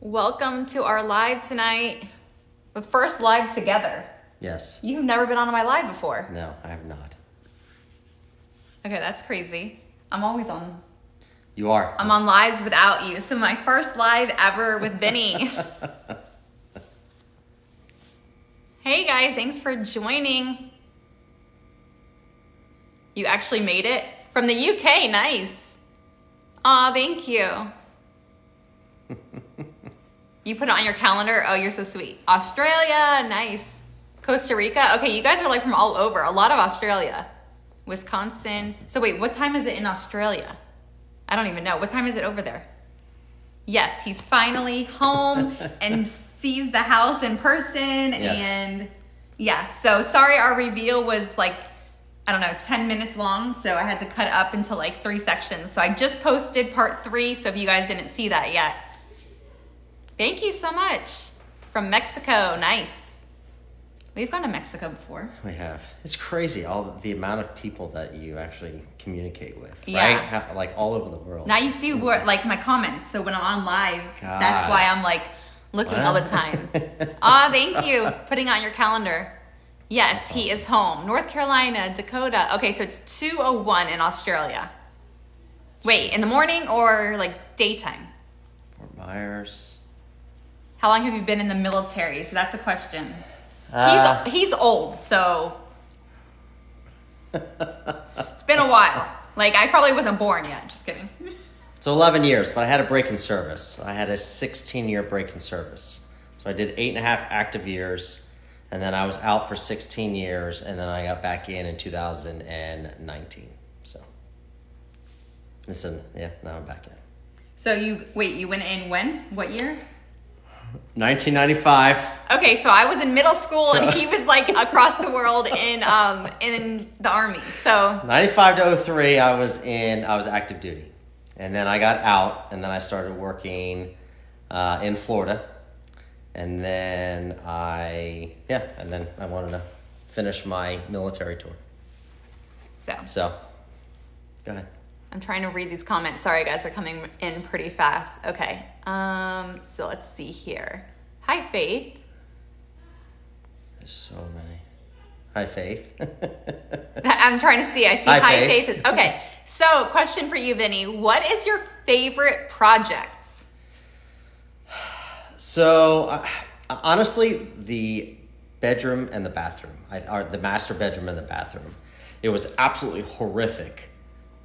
Welcome to our live tonight. The first live together. Yes. You've never been on my live before. No, I have not. Okay, that's crazy. I'm always on. You are. I'm on lives without you. So my first live ever with Vinnie. Hey guys, thanks for joining. You actually made it from the UK. Nice. Aw, thank you. You put it on your calendar. Oh, you're so sweet. Australia, nice. Costa Rica. Okay, you guys are like from all over. A lot of Australia. Wisconsin. So wait, what time is it in Australia? I don't even know. What time is it over there? Yes, he's finally home and sees the house in person. Yes. And yes, so sorry our reveal was like, I don't know, 10 minutes long. So I had to cut it up into like 3 sections. So I just posted part 3. So if you guys didn't see that yet. Thank you so much. From Mexico. Nice. We've gone to Mexico before. We have. It's crazy, the amount of people that you actually communicate with, Yeah. right? Like all over the world. Now you see what, like my comments. So when I'm on live, that's why I'm like looking all the time. Thank you. Putting it on your calendar. Yes, he is home. North Carolina, Dakota. Okay, so it's 2:01 in Australia. Wait, in the morning or like daytime? Fort Myers. How long have you been in the military? So that's a question. He's old, so it's been a while. Like I probably wasn't born yet. Just kidding. So 11 years, but I had a break in service. I had a 16-year break in service. So I did 8.5 active years, and then I was out for 16 years, and then I got back in 2019. So listen, now I'm back in. So you went in when? What year? 1995. Okay, so I was in middle school and he was like across the world in the army. So 95 to 03, I was active duty, and then I got out, and then I started working in Florida, and then I wanted to finish my military tour. So go ahead. I'm trying to read these comments. Sorry, guys, they're coming in pretty fast. Okay. So let's see here. Hi, Faith. There's so many. Hi, Faith. I'm trying to see. I see hi, Faith. Okay. So, question for you, Vinny. What is your favorite project? So, honestly, the bedroom and the bathroom, the master bedroom and the bathroom, it was absolutely horrific.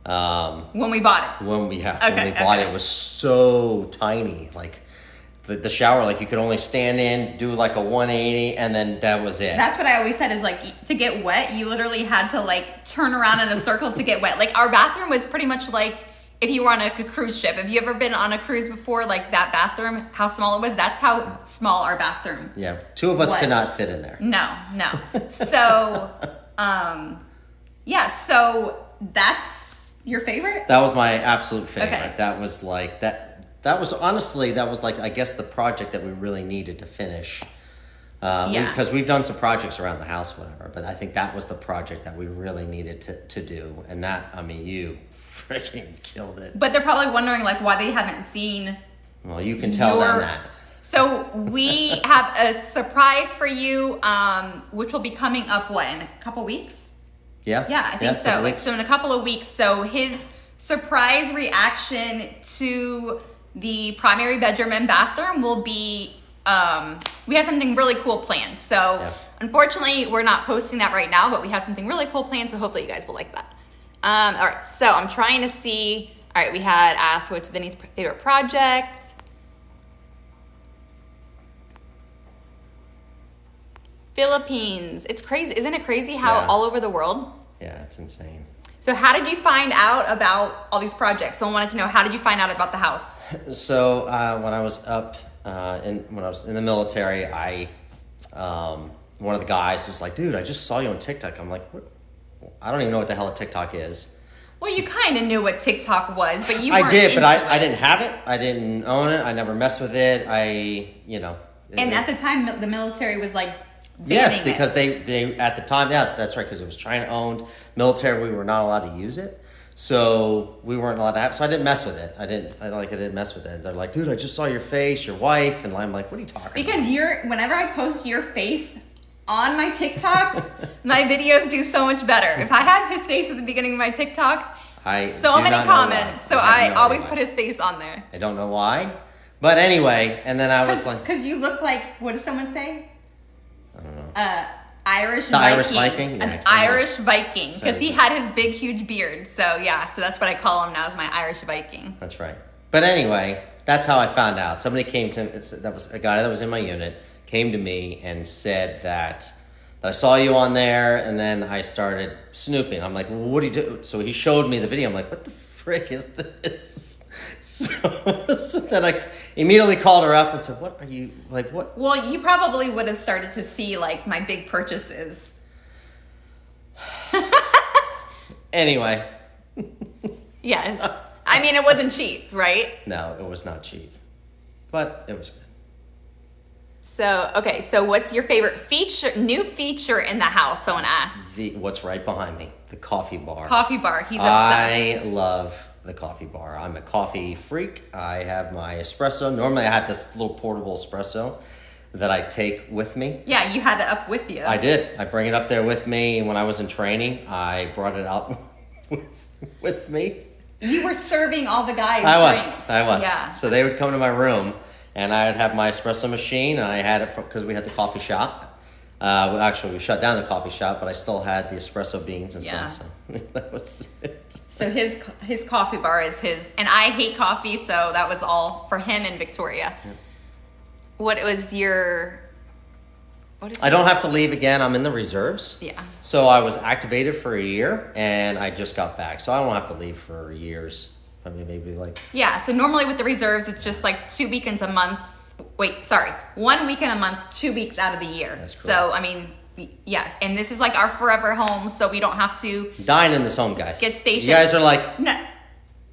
When we bought it. When we bought it, it was so tiny. Like the shower, like you could only stand in, do like a 180, and then that was it. That's what I always said is like to get wet, you literally had to like turn around in a circle to get wet. Like our bathroom was pretty much like if you were on a cruise ship. Have you ever been on a cruise before? Like that bathroom, how small it was? That's how small our bathroom. Yeah, 2 of us could not fit in there. No. So, so that's your favorite? That was my absolute favorite. Okay. That was like that was honestly like I guess the project that we really needed to finish. Because we've done some projects around the house, whatever, but I think that was the project that we really needed to do. And that, I mean, you freaking killed it. But they're probably wondering like why they haven't seen. Well, you can tell them that. So we have a surprise for you, which will be coming up in a couple weeks? Yeah, I think so. So in a couple of weeks. So his surprise reaction to the primary bedroom and bathroom will be, we have something really cool planned. So unfortunately, we're not posting that right now, but we have something really cool planned. So hopefully you guys will like that. All right. So I'm trying to see. All right. We had asked what's Vinny's favorite project. Philippines. It's crazy. Isn't it crazy how all over the world? Yeah, it's insane. So how did you find out about all these projects? Someone wanted to know, how did you find out about the house? So when I was when I was in the military, one of the guys was like, dude, I just saw you on TikTok. I'm like, what? I don't even know what the hell a TikTok is. Well, you kind of knew what TikTok was, but you weren't I did, but into I didn't have it. I didn't own it. I never messed with it. And at the time, the military was like, yes, because they at the time, that's right, because it was China owned military. We were not allowed to use it. So we weren't allowed to have. So I didn't mess with it. I didn't mess with it. They're like, dude, I just saw your face, your wife, and I'm like, what are you talking about? Because whenever I post your face on my TikToks, my videos do so much better. If I have his face at the beginning of my TikToks, so many comments. So I always put his face on there. I don't know why. But anyway, and then I was like... Because you look like, what does someone say? I don't know. Irish the Viking. Irish Viking? Yeah, An Irish Viking. Because he had his big, huge beard. So yeah, so that's what I call him now, is my Irish Viking. That's right. But anyway, that's how I found out. Somebody came to... That was a guy that was in my unit, came to me and said that I saw you on there, and then I started snooping. I'm like, well, what do you do? So he showed me the video. I'm like, what the frick is this? So then I immediately called her up and said, what are you, like, what? Well, you probably would have started to see, like, my big purchases. Anyway. Yes. I mean, it wasn't cheap, right? No, it was not cheap. But it was good. So, okay, so what's your favorite new feature in the house? Someone asked. What's right behind me, the coffee bar. Coffee bar, he's obsessed. I love the coffee bar. I'm a coffee freak. I have my espresso. Normally I have this little portable espresso that I take with me. Yeah, you had it up with you. I did. I bring it up there with me. When I was in training, I brought it out with me. You were serving all the guys drinks. I was. Yeah. So they would come to my room, and I'd have my espresso machine, and I had it because we had the coffee shop. Actually, we shut down the coffee shop, but I still had the espresso beans and stuff. So that was it. So his coffee bar is his, and I hate coffee, so that was all for him and Victoria. Yeah. What was your? I don't have to leave again. I'm in the reserves. Yeah. So I was activated for a year, and I just got back. So I don't have to leave for years. I mean, maybe like. Yeah. So normally with the reserves, it's just like 2 weekends a month. Wait, sorry. 1 weekend a month, 2 weeks out of the year. That's correct. So, I mean, yeah. And this is like our forever home, so we don't have to. Dine in this home, guys. Get stationed. You guys are like. No.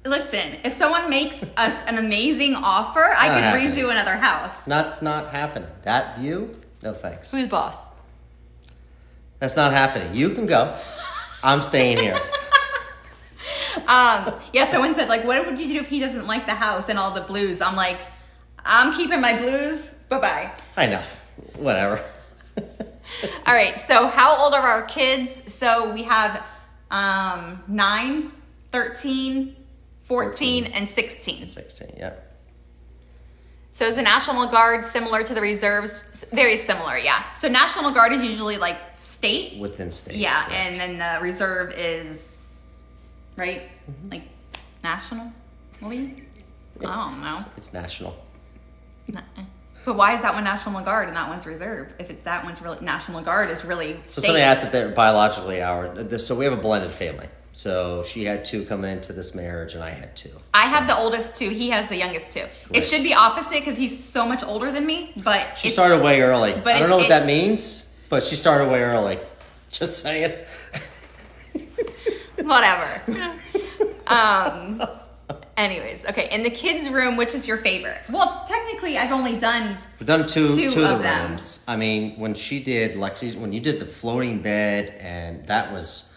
Listen, if someone makes us an amazing offer, I could redo another house. That's not happening. That view, no thanks. Who's boss? That's not happening. You can go. I'm staying here. Yeah, someone said, like, what would you do if he doesn't like the house and all the blues? I'm like, I'm keeping my blues. Bye-bye. I know. Whatever. All right, so how old are our kids? So we have 9, 13, 14, and 16. 16, yep. So is the National Guard similar to the reserves? Very similar, yeah. So National Guard is usually like state. Within state. Yeah, correct. and then the reserve is, right? Mm-hmm. Like nationally? I don't know. It's national. But why is that one National Guard and that one's reserve? If it's that one's really, National Guard is really So state. somebody asked if they're biologically ours. So we have a blended family. So she had 2 coming into this marriage, and I had 2. I have the oldest 2. He has the youngest 2. Great. It should be opposite because he's so much older than me. But she started way early. But I don't know what that means, but she started way early. Just saying. Whatever. Anyways, okay. In the kids' room, which is your favorite? Well, technically, I've only done. We've done two of the them. rooms. I mean, when she did Lexi's, when you did the floating bed, and that was.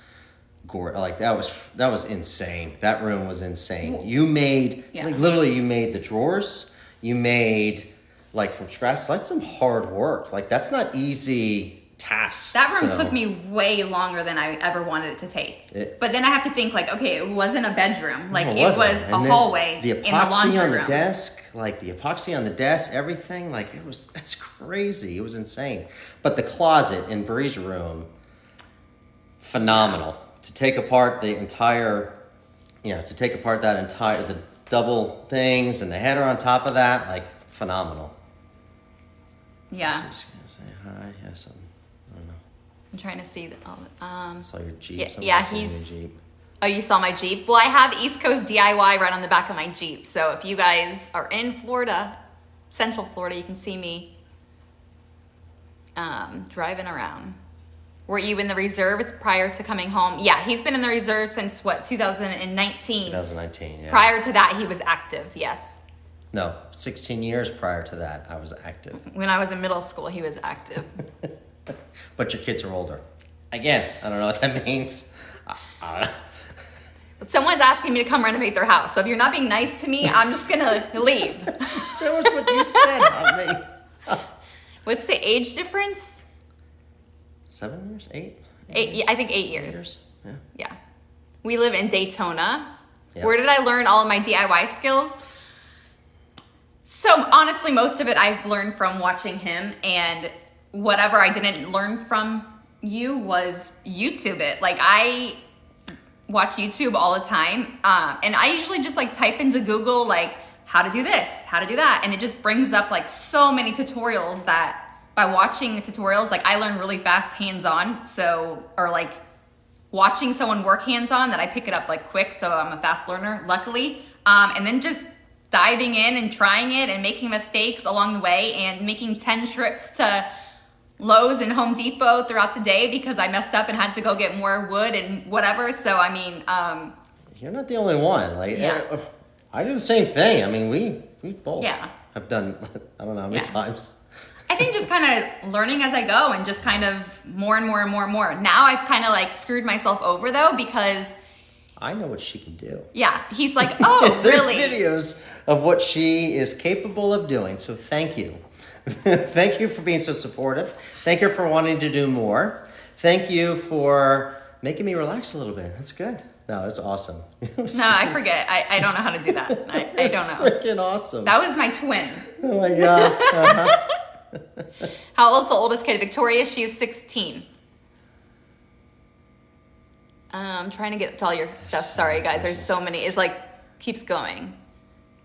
Like that was insane. That room was insane. You made like literally you made the drawers. You made like from scratch. That's some hard work. Like that's not easy task. That room took me way longer than I ever wanted it to take. But then I have to think like, okay, it wasn't a bedroom. Like it was a hallway. The in the laundry epoxy on room. the desk, like the epoxy on the desk, everything. Like that's crazy. It was insane. But the closet in Bree's room, phenomenal. To take apart the entire, the double things and the header on top of that, like phenomenal. Yeah. She's gonna say hi. Yes, I don't know. I'm trying to see saw your Jeep. Yeah, he's. Jeep. Oh, you saw my Jeep? Well, I have East Coast DIY right on the back of my Jeep. So if you guys are in Florida, Central Florida, you can see me driving around. Were you in the reserves prior to coming home? Yeah, he's been in the reserve since, 2019? 2019, yeah. Prior to that, he was active, yes. No, 16 years prior to that, I was active. When I was in middle school, he was active. But your kids are older. Again, I don't know what that means. That's Someone's asking me to come renovate their house. So if you're not being nice to me, I'm just going to leave. That was what you said, not me. What's the age difference? 7 years? 8? 8, I think 8 years. Yeah. Yeah. We live in Daytona. Yeah. Where did I learn all of my DIY skills? So honestly, most of it I've learned from watching him, and whatever I didn't learn from you was YouTube it. Like, I watch YouTube all the time, and I usually just like type into Google like how to do this, how to do that, and it just brings up like so many tutorials that by watching the tutorials, like I learn really fast hands-on. So, or like watching someone work hands-on, that I pick it up like quick. So I'm a fast learner, luckily. And then just diving in and trying it and making mistakes along the way, and making 10 trips to Lowe's and Home Depot throughout the day because I messed up and had to go get more wood and whatever. So, I mean, you're not the only one. Like, yeah. I do the same thing. I mean, we both Yeah. have done, I don't know how many Yeah. times. I think just kind of learning as I go, and just kind of more and more and more and more. Now I've kind of like screwed myself over though, because I know what she can do. yeah, he's like, oh, There's really? videos of what she is capable of doing. So thank you. Thank you for being so supportive. Thank you for wanting to do more. Thank you for making me relax a little bit. That's good. No, it's awesome. No, I forget. I don't know how to do that. I don't know. It's freaking awesome. That was my twin. Oh my God. Uh-huh. How old's the oldest kid? Victoria, she's 16. I'm trying to get to all your stuff. Sorry, guys. There's so many. It's like keeps going.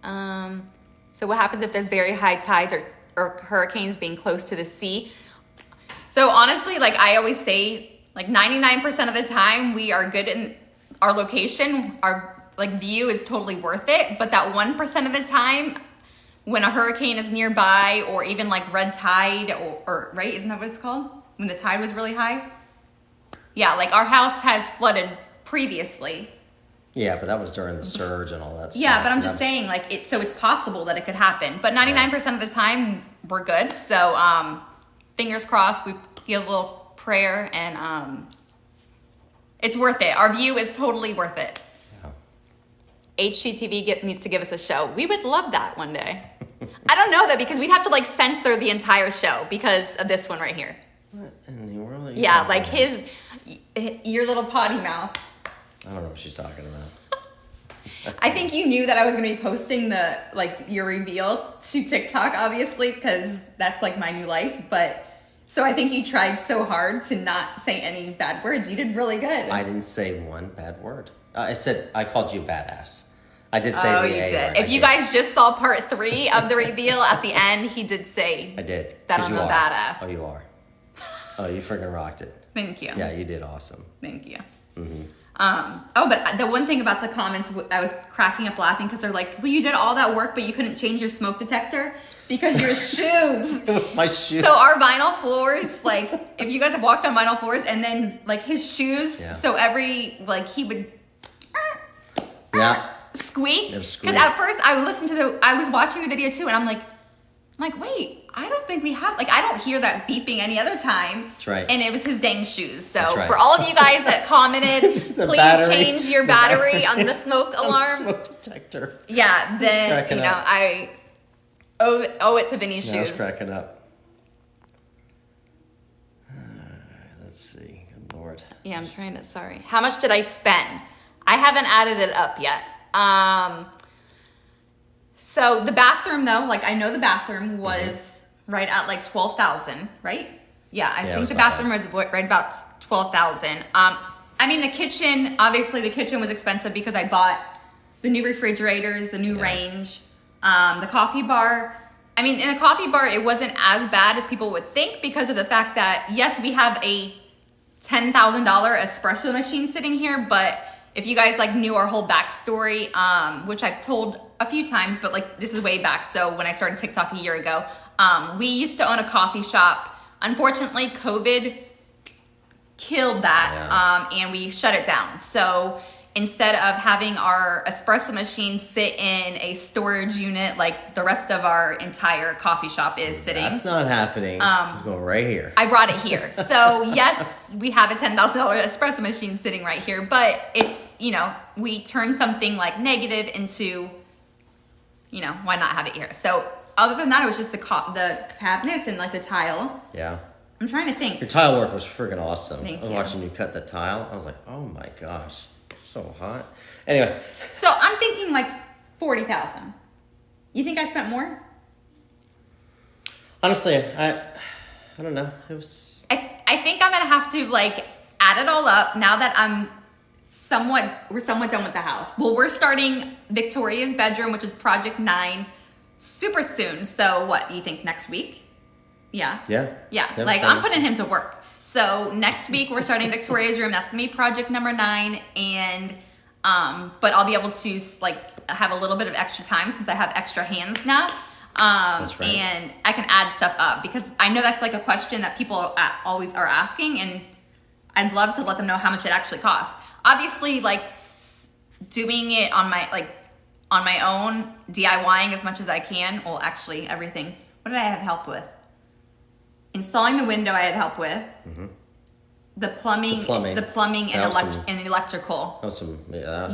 So what happens if there's very high tides or hurricanes being close to the sea? So honestly, like I always say, like 99% of the time we are good in our location. Our like view is totally worth it. But that 1% of the time, when a hurricane is nearby, or even like red tide, or right, isn't that what it's called? When the tide was really high? Yeah, like our house has flooded previously. Yeah, but that was during the surge and all that stuff. Yeah, but I'm just saying, like, so it's possible that it could happen. But 99% of the time, we're good. So, fingers crossed, we give a little prayer, and it's worth it. Our view is totally worth it. Yeah. HGTV needs to give us a show. We would love that one day. I don't know, though, because we'd have to, like, censor the entire show because of this one right here. What in the world? Yeah, like your little potty mouth. I don't know what she's talking about. I think you knew that I was going to be posting your reveal to TikTok, obviously, because that's like my new life. But so I think you tried so hard to not say any bad words. You did really good. I didn't say one bad word. I called you badass. I did say the A did. word. If you guys just saw part 3 of the reveal at the end, he did say I did. that I'm a badass. Oh, you are. Oh, you freaking rocked it. Thank you. Yeah, you did awesome. Thank you. Mm-hmm. But the one thing about the comments, I was cracking up laughing because they're like, well, you did all that work, but you couldn't change your smoke detector because your shoes. It was my shoes. So our vinyl floors, like, if you guys have walked on vinyl floors, and then like his shoes, so every, like, he would squeak. Because at first I was watching the video too, and I'm like, wait, I don't think we have, like, I don't hear that beeping any other time. That's right. And it was his dang shoes. So right. for all of you guys that commented, please change your battery on the smoke alarm. Smoke detector. Yeah, then, I owe it to Vinny's shoes. I was cracking up. Let's see. Good Lord. Yeah, I'm trying to, sorry. How much did I spend? I haven't added it up yet. So the bathroom, though, like, I know the bathroom was right at like 12,000, right? Yeah, I think the bathroom was right about 12,000. I mean, the kitchen, obviously the kitchen was expensive because I bought the new refrigerators, the new range, the coffee bar. I mean, in a coffee bar, it wasn't as bad as people would think because of the fact that, yes, we have a $10,000 espresso machine sitting here, but if you guys like knew our whole backstory, which I've told a few times, but like this is way back. So when I started TikTok a year ago, we used to own a coffee shop. Unfortunately, COVID killed that, and we shut it down. So instead of having our espresso machine sit in a storage unit like the rest of our entire coffee shop is sitting. That's not happening. It's going right here. I brought it here. So yes, we have a $10,000 espresso machine sitting right here, but it's, we turn something like negative into, why not have it here? So other than that, it was just the cabinets and like the tile. Yeah. I'm trying to think. Your tile work was freaking awesome. Thank I was you. watching you cut the tile. I was like, oh my gosh, so hot. Anyway. So I'm thinking like 40,000. You think I spent more? Honestly, I don't know. It was. I think I'm gonna have to like add it all up now that we're somewhat done with the house. Well, we're starting Victoria's bedroom, which is Project 9, super soon. So what, you think next week? Yeah. Like I'm putting him to work. So next week we're starting Victoria's room. That's gonna be project number 9, and but I'll be able to like have a little bit of extra time since I have extra hands now. That's right. And I can add stuff up because I know that's like a question that people always are asking, and I'd love to let them know how much it actually costs. Obviously, like doing it on my own, DIYing as much as I can. Well, actually, everything. What did I have help with? Installing the window, I had help with. Mm-hmm. The plumbing and electrical. That was some, that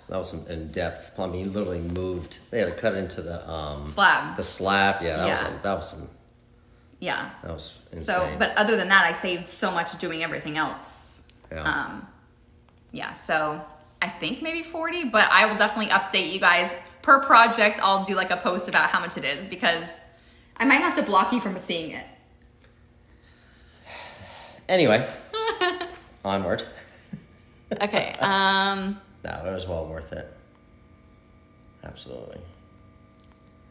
was some in-depth plumbing. You literally moved. They had to cut into the slab. The slab, that was some. Yeah. That was insane. So, but other than that, I saved so much doing everything else. Yeah. So I think maybe 40, but I will definitely update you guys per project. I'll do like a post about how much it is because I might have to block you from seeing it. Anyway, onward. Okay. No, it was well worth it. Absolutely.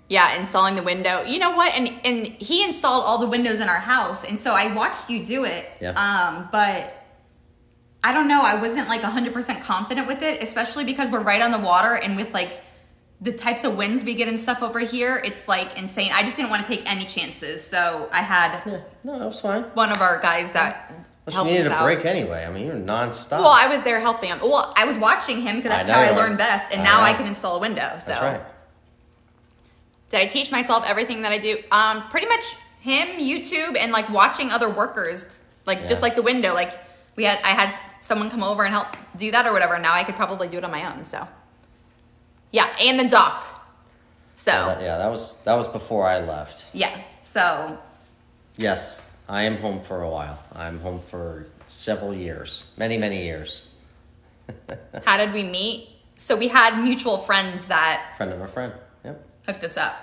Yeah, installing the window. You know what? And he installed all the windows in our house, and so I watched you do it. Yeah. But I don't know. I wasn't like 100% confident with it, especially because we're right on the water, and with like the types of winds we get and stuff over here, it's like insane. I just didn't want to take any chances, so I had no, that was fine. one of our guys that helped you needed us a out. break anyway. I mean, you were nonstop. Well, I was there helping him. Well, I was watching him because that's how I learned best, and now I can install a window. So. That's right. Did I teach myself everything that I do? Pretty much him, YouTube, and like watching other workers, just like the window. Like I had someone come over and help do that or whatever. Now I could probably do it on my own. So yeah, and the dock. So that was before I left. Yeah. So yes, I am home for a while. I'm home for several years, many years. How did we meet? So we had mutual friends that friend of a friend. Yep. Hooked us up.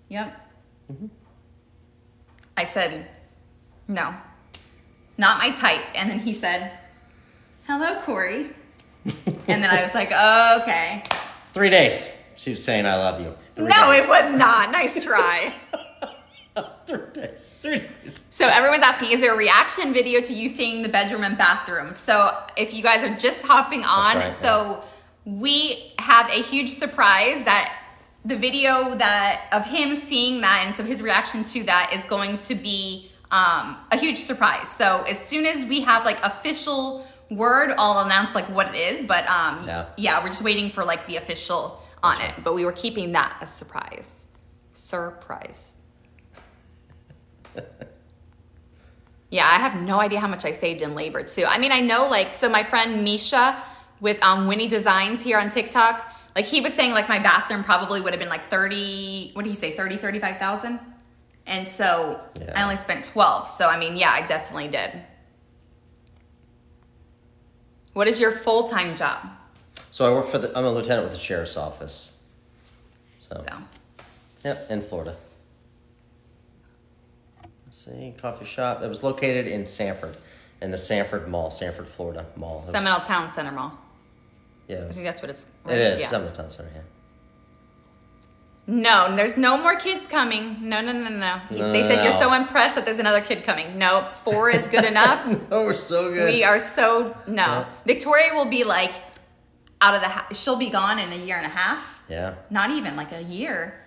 Yep. Mm-hmm. I said, no, not my type. And then he said, hello, Cori. And then I was like, oh, okay. 3 days. She was saying, I love you. 3 No, days. it was not. Nice try. 3 days. 3 days. So everyone's asking, is there a reaction video to you seeing the bedroom and bathroom? So if you guys are just hopping on, we have a huge surprise that the video of him seeing that, and so his reaction to that is going to be a huge surprise. So as soon as we have like official word, I'll announce like what it is. But we're just waiting for like the official on it. But we were keeping that a surprise. Yeah, I have no idea how much I saved in labor too. I mean, I know so my friend Misha with Winnie Designs here on TikTok, like he was saying like my bathroom probably would have been like 35,000. And so I only spent 12. So I mean, yeah, I definitely did. What is your full-time job? So I work I'm a lieutenant with the sheriff's office. So. Yep, in Florida. Let's see, coffee shop. It was located in Sanford, in the Sanford Mall, Sanford, Florida Mall. Seminole Town Center Mall. Yeah. I think that's what it's. It is, Seminole Town Center, yeah. No, there's no more kids coming. No. They said you're so impressed that there's another kid coming. Nope, 4 is good enough. No, we're so good. We are so, no. Yeah. Victoria will be like out of the house. She'll be gone in a year and a half. Yeah. Not even like a year.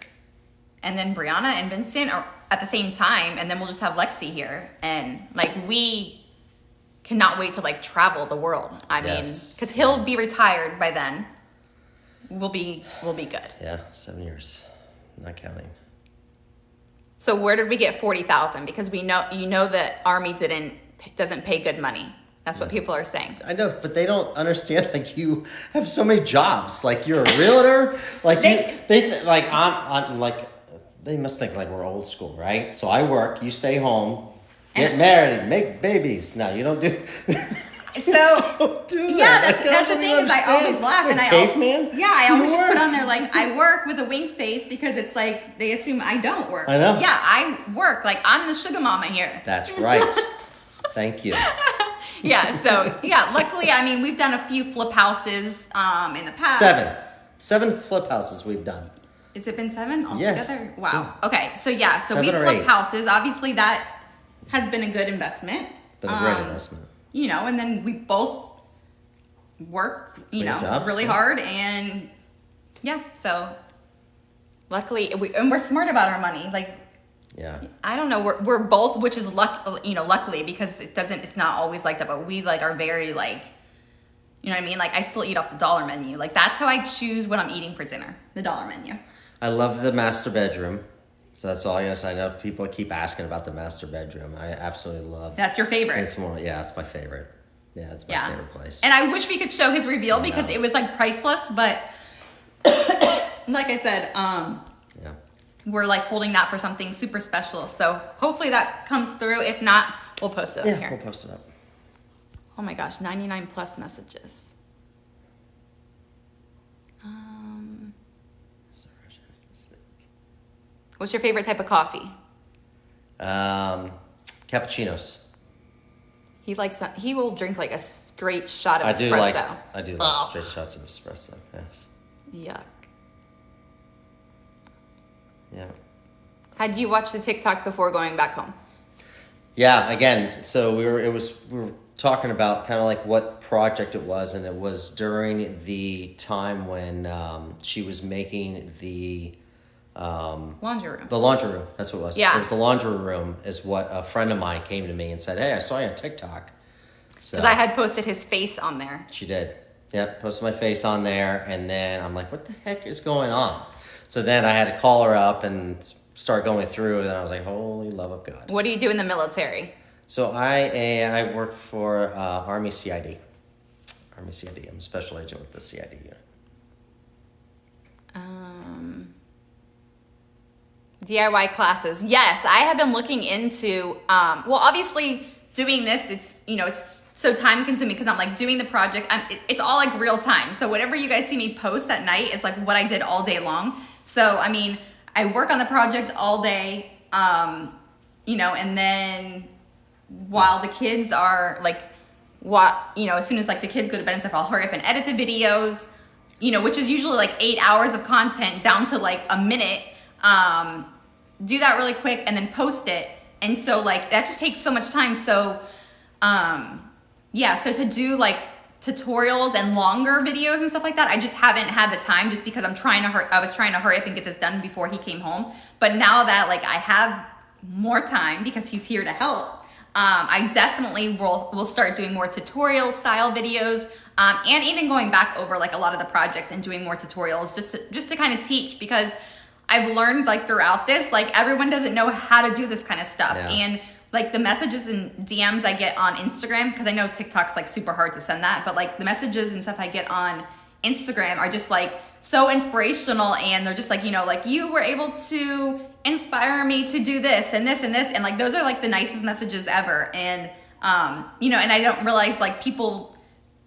And then Brianna and Vincent are at the same time. And then we'll just have Lexi here. And like we cannot wait to like travel the world. I mean, because he'll be retired by then. We'll be good. Yeah, 7 years, not counting. So where did we get 40,000? Because we know that Army doesn't pay good money. That's what people are saying. I know, but they don't understand. Like, you have so many jobs. Like, you're a realtor. Like, I'm like, they must think like we're old school, right? So I work, you stay home, get married, make babies. No, you don't do. So don't do that. That's the thing is I always laugh and I always just put on there like I work with a wink face because it's like they assume I don't work. I know. Yeah, I work. Like I'm the sugar mama here. That's right. Thank you. Yeah, so yeah, luckily, I mean, we've done a few flip houses in the past. Seven flip houses we've done. Has it been 7 altogether? Yes. Wow. Yeah. Okay, so yeah, so we flipped houses. Obviously, that has been a good investment. Been a great investment. You know, and then we both work, really hard, and yeah, so luckily, we're smart about our money. Like, yeah, I don't know, we're both, which is luckily because it's not always like that, but we like are very like, you know what I mean? Like I still eat off the dollar menu. Like that's how I choose what I'm eating for dinner, the dollar menu. I love the master bedroom. So that's all I gotta say. I know people keep asking about the master bedroom. I absolutely love. That's your favorite. It's my favorite. Yeah, it's my favorite place. And I wish we could show his reveal because it was like priceless, but like I said, we're like holding that for something super special. So hopefully that comes through. If not, we'll post it up here. We'll post it up. Oh my gosh, 99 plus messages. What's your favorite type of coffee? Cappuccinos. He will drink like a straight shot of espresso. I do like straight shots of espresso, yes. Yuck. Yeah. Had you watched the TikToks before going back home? Yeah, again, so we were talking about kind of like what project it was, and it was during the time when she was making the laundry room. The laundry room, that's what it was. Yeah. It was the laundry room is what a friend of mine came to me and said, hey, I saw you on TikTok. Because I had posted his face on there. She did. Yeah, posted my face on there, and then I'm like, what the heck is going on? So then I had to call her up and start going through, and I was like, holy love of God. What do you do in the military? So I work for Army CID. Army CID. I'm a special agent with the CID unit. DIY classes. Yes, I have been looking into, obviously doing this, it's so time consuming because I'm like doing the project. It's all like real time. So whatever you guys see me post at night is like what I did all day long. So, I mean, I work on the project all day, and then while the kids are like, as soon as like the kids go to bed and stuff, I'll hurry up and edit the videos, which is usually like 8 hours of content down to like a minute. Do that really quick and then post it. And so like, that just takes so much time. So, so to do like tutorials and longer videos and stuff like that, I just haven't had the time just because I was trying to hurry up and get this done before he came home. But now that like I have more time because he's here to help, I definitely will start doing more tutorial style videos, and even going back over like a lot of the projects and doing more tutorials just to kind of teach, because I've learned like throughout this, like everyone doesn't know how to do this kind of stuff. Yeah. And like the messages and DMs I get on Instagram, because I know TikTok's like super hard to send that, but like the messages and stuff I get on Instagram are just like so inspirational, and they're just like, like you were able to inspire me to do this and this and this, and like those are like the nicest messages ever. And and I don't realize like people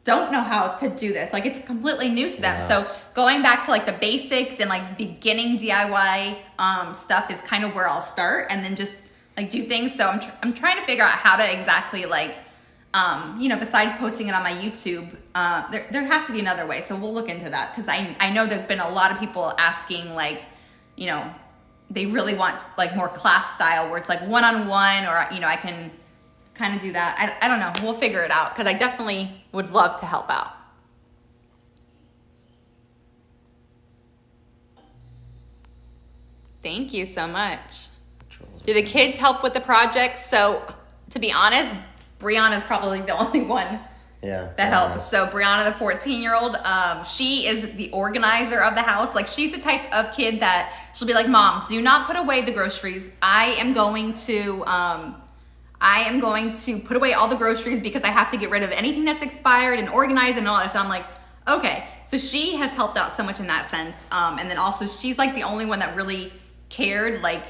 don't know how to do this, like it's completely new to them. Yeah. So going back to like the basics and like beginning DIY stuff is kind of where I'll start, and then just like do things. So I'm trying to figure out how to exactly like besides posting it on my YouTube, there has to be another way. So we'll look into that, because I know there's been a lot of people asking like, they really want like more class style where it's like one-on-one, or I can kind of do that. I don't know. We'll figure it out, because I definitely would love to help out. Thank you so much. Do the kids help with the project? So to be honest, Brianna's probably the only one Yeah. that helps. So Brianna, the 14-year-old, she is the organizer of the house. Like, she's the type of kid that she'll be like, Mom, do not put away the groceries. I am going to put away all the groceries because I have to get rid of anything that's expired and organize and all that. So I'm like, okay. So she has helped out so much in that sense. And then also she's like the only one that really cared, like,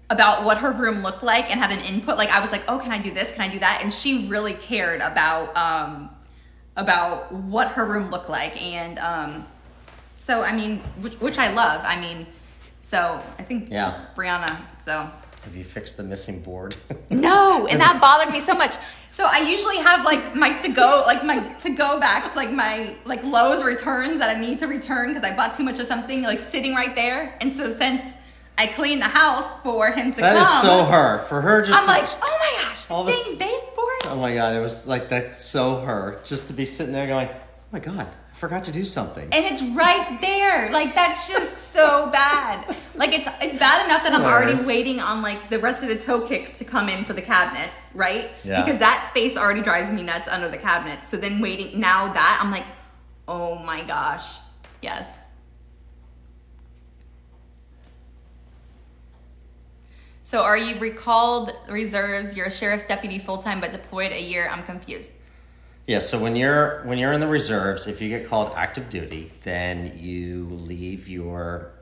about what her room looked like and had an input. Like, I was like, oh, can I do this? Can I do that? And she really cared about what her room looked like. And so, I mean, which I love. I mean, so I think Brianna, so. Have you fixed the missing board? No, and that bothered me so much. So I usually have like my to-go backs, like my like Lowe's returns that I need to return because I bought too much of something, like sitting right there. And so since I cleaned the house for him to come. That is so her. For her just I'm like, oh my gosh, all dang baseboard. Oh my God, it was like, that's so her. Just to be sitting there going, oh my God, I forgot to do something. And it's right there. Like, that's just so bad. Like, it's bad enough that I'm already waiting on like the rest of the toe kicks to come in for the cabinets, right? Yeah. Because that space already drives me nuts under the cabinet. So then waiting, now that, I'm like, oh my gosh, yes. So are you recalled reserves? You're a sheriff's deputy full-time but deployed a year. I'm confused. Yeah, so when you're in the reserves, if you get called active duty, then you leave your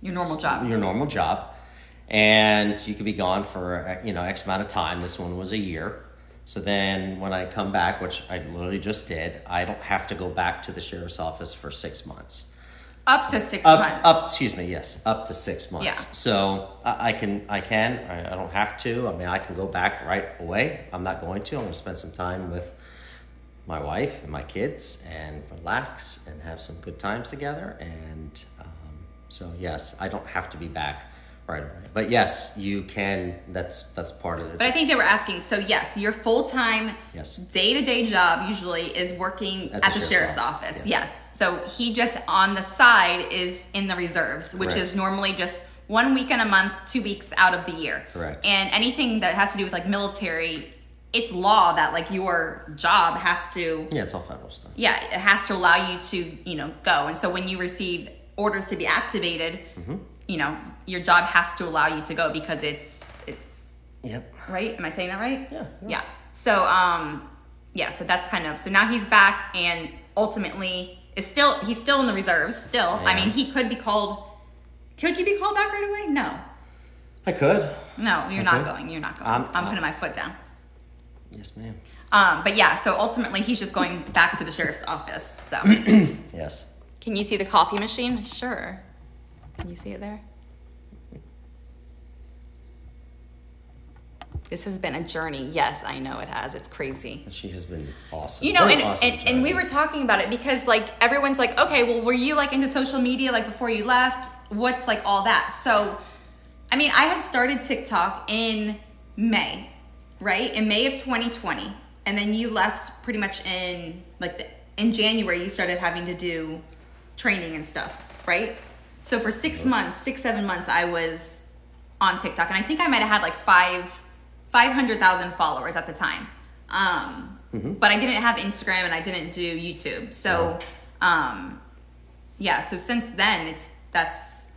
normal job. Your normal job. And you could be gone for X amount of time. This one was a year. So then when I come back, which I literally just did, I don't have to go back to the sheriff's office for 6 months. Up to 6 months. Yes, up to 6 months. Yeah. So I don't have to. I mean, I can go back right away. I'm not going to. I'm going to spend some time with my wife and my kids and relax and have some good times together. And so, yes, I don't have to be back right away. But yes, you can. That's part of it. But I think they were asking, so yes, your full-time day-to-day job usually is working at the sheriff's office. Yes. So he just on the side is in the reserves, which is normally just 1 weekend a month, 2 weeks out of the year. Correct. And anything that has to do with like military, it's law that like your job has to. Yeah, it's all federal stuff. Yeah, it has to allow you to, go. And so when you receive orders to be activated, your job has to allow you to go because it's. Yep. Right? Am I saying that right? Yeah. Yeah. So, so that's kind of, so now he's back and ultimately he's still in the reserves still. Yeah. I mean, he could be called, could you be called back right away? No. I could. No, you're not going. You're not going. I'm putting my foot down. Yes, ma'am. But yeah, so ultimately he's just going back to the sheriff's office. So. Yes. Can you see the coffee machine? Sure. Can you see it there? This has been a journey. Yes, I know it has. It's crazy. She has been awesome. And we were talking about it because like everyone's like, okay, well, were you like into social media like before you left? What's like all that? So, I mean, I had started TikTok in May, right? In May of 2020. And then you left pretty much in January, you started having to do training and stuff, right? So for 6 months, 7 months, I was on TikTok. And I think I might have had like 500,000 followers at the time. But I didn't have Instagram and I didn't do YouTube. So, so since then that's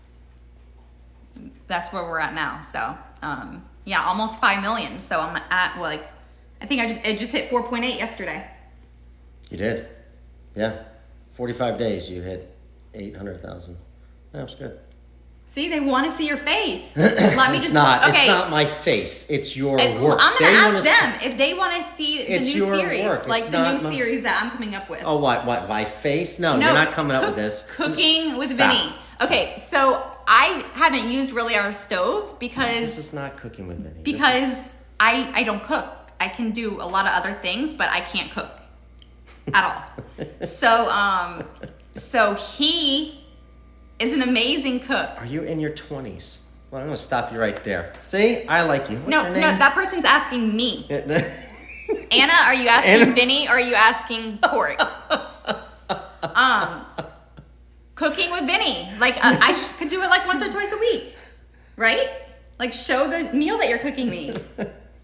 where we're at now. So, almost 5 million. So I'm at I think it just hit 4.8 yesterday. You did? Yeah. 45 days you hit 800,000. That was good. See, they want to see your face. Let me It's not my face. It's your work. I'm going to ask them if they want to see the new series. Work. Like the new series that I'm coming up with. Oh, what? My face? No, you're not coming up with this. Cooking with Vinnie. Okay, so I haven't used really our stove because... This is not cooking with Vinnie. Because I don't cook. I can do a lot of other things, but I can't cook at all. So he is an amazing cook. Are you in your 20s? Well, I'm going to stop you right there. See? I like you. What's your name? No, that person's asking me. Anna, are you asking Vinnie or are you asking Cori? Cooking with Vinnie. I could do it like once or twice a week. Right? Like show the meal that you're cooking me.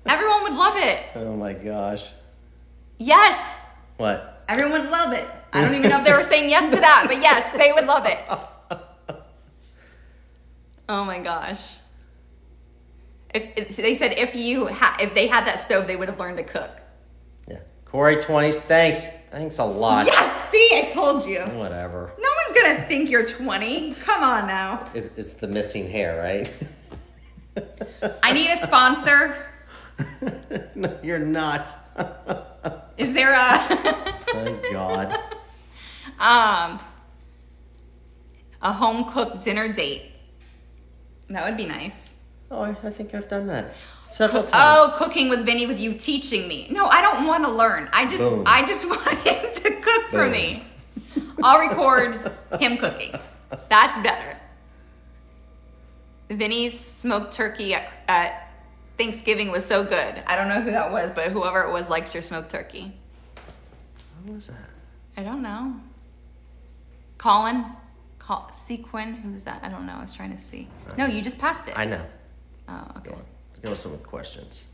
Everyone would love it. Oh my gosh. Yes. What? Everyone would love it. I don't even know if they were saying yes to that, but yes, they would love it. Oh my gosh. If they said if they had that stove, they would have learned to cook. Yeah. Cori 20s, thanks a lot. Yes, see, I told you. Whatever. No one's gonna think you're 20. Come on now. It's the missing hair, right? I need a sponsor. No, you're not. Is there a Oh God. a home cooked dinner date? That would be nice. Oh, I think I've done that several times. Oh, cooking with Vinny with you teaching me. No, I don't want to learn. I just Boom. want him to cook for Boom. me. I'll record him cooking. That's better. Vinny's smoked turkey at Thanksgiving was so good. I don't know who that was, but whoever it was likes your smoked turkey. What was that? I don't know. Sequin, who's that? I don't know. I was trying to see. No, you just passed it. I know. Oh, okay. Let's go with some questions.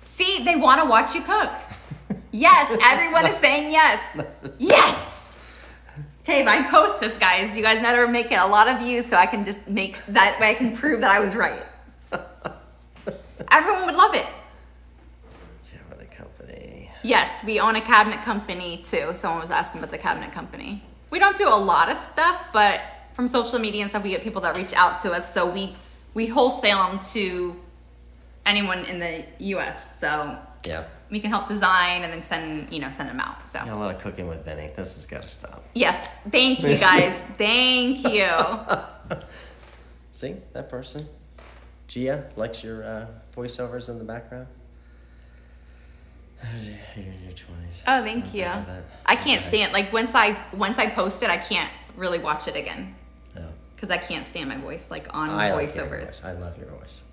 See, they want to watch you cook. Yes, everyone is saying yes. Yes. Okay, if I post this, guys, you guys better make it a lot of views so I can just make that way I can prove that I was right. Everyone would love it. Cabinet company. Yes, we own a cabinet company too. Someone was asking about the cabinet company. We don't do a lot of stuff, but from social media and stuff, we get people that reach out to us. So we wholesale them to anyone in the U.S. So Yeah. we can help design and then send them out. So Yeah, a lot of cooking with Vinny. This has got to stop. yes, thank you guys. Thank you. See that person? Gia likes your voiceovers in the background. You're in your 20s. Oh, thank you. I can't stand once I post it, I can't really watch it again No. because I can't stand my voice on I like your voiceovers. voice. I love your voice.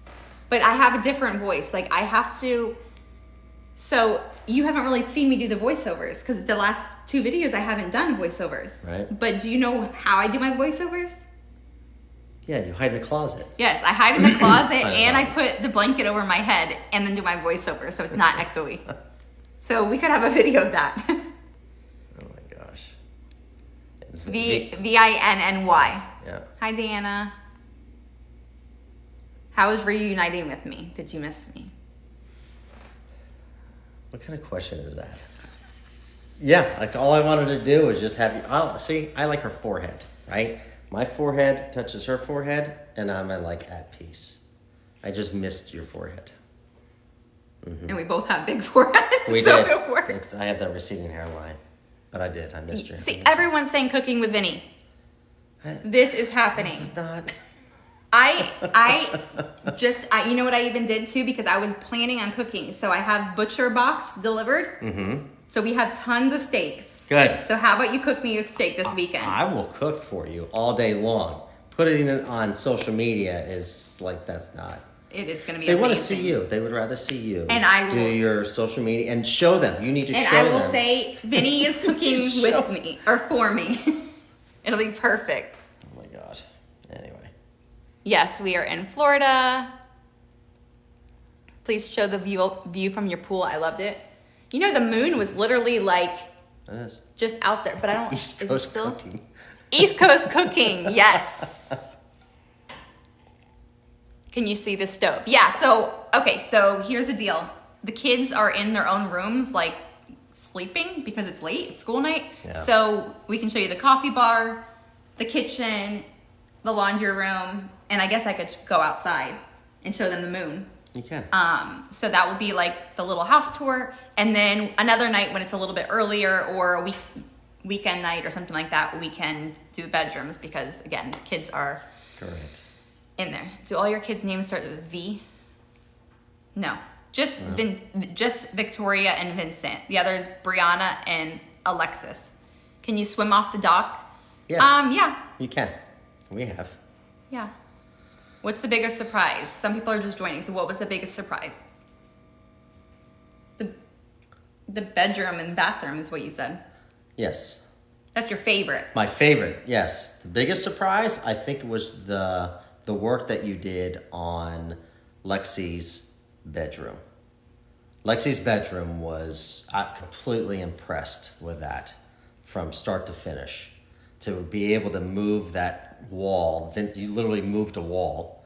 But I have a different voice. Like I have to. So you haven't really seen me do the voiceovers because the last 2 videos I haven't done voiceovers. Right. But do you know how I do my voiceovers? Yeah, you hide in the closet. Yes, I hide in the closet I and I know. put the blanket over my head and then do my voiceover so it's not echoey. So we could have a video of that. Oh my gosh. Vinny. Yeah. Hi, Diana. How was reuniting with me? Did you miss me? What kind of question is that? Yeah, like all I wanted to do was just have you. Oh, see, I like her forehead, right? My forehead touches her forehead, and I'm at peace. I just missed your forehead. And we both have big foreheads, We so did. it works. I have that receding hairline, but I did. I missed you. See, everyone's saying cooking with Vinny. This is happening. This is not. You know what I even did too? Because I was planning on cooking. So I have butcher box delivered. Mm-hmm. So we have tons of steaks. Good. So how about you cook me a steak this weekend? I will cook for you all day long. Putting it on social media is that's not. It is going to be They want to amazing. see you. They would rather see you. And I will do your social media and show them. You need to And show I them. will say, Vinny is cooking Show- with me or for me. It'll be perfect. Oh my god. Anyway. Yes, we are in Florida. Please show the view from your pool. I loved it. You know, the moon was literally That is just out there, but I don't. East is it Coast still? cooking. East Coast cooking, yes. Can you see the stove? Yeah, so here's the deal. The kids are in their own rooms, sleeping because it's late, it's school night. Yeah. So we can show you the coffee bar, the kitchen, the laundry room, and I guess I could go outside and show them the moon. You can. So that will be the little house tour. And then another night when it's a little bit earlier or a weekend night or something like that, we can do the bedrooms because, again, the kids are Correct. in there. Do all your kids' names start with V? No. Just Victoria and Vincent. The other is Brianna and Alexis. Can you swim off the dock? Yes. Yeah. You can. We have. Yeah. What's the biggest surprise? Some people are just joining. So what was the biggest surprise? The bedroom and bathroom is what you said. Yes. That's your favorite. My favorite, yes. The biggest surprise, I think, was the work that you did on Lexi's bedroom. Lexi's bedroom was completely impressed with that from start to finish. To be able to move that wall, you literally moved a wall,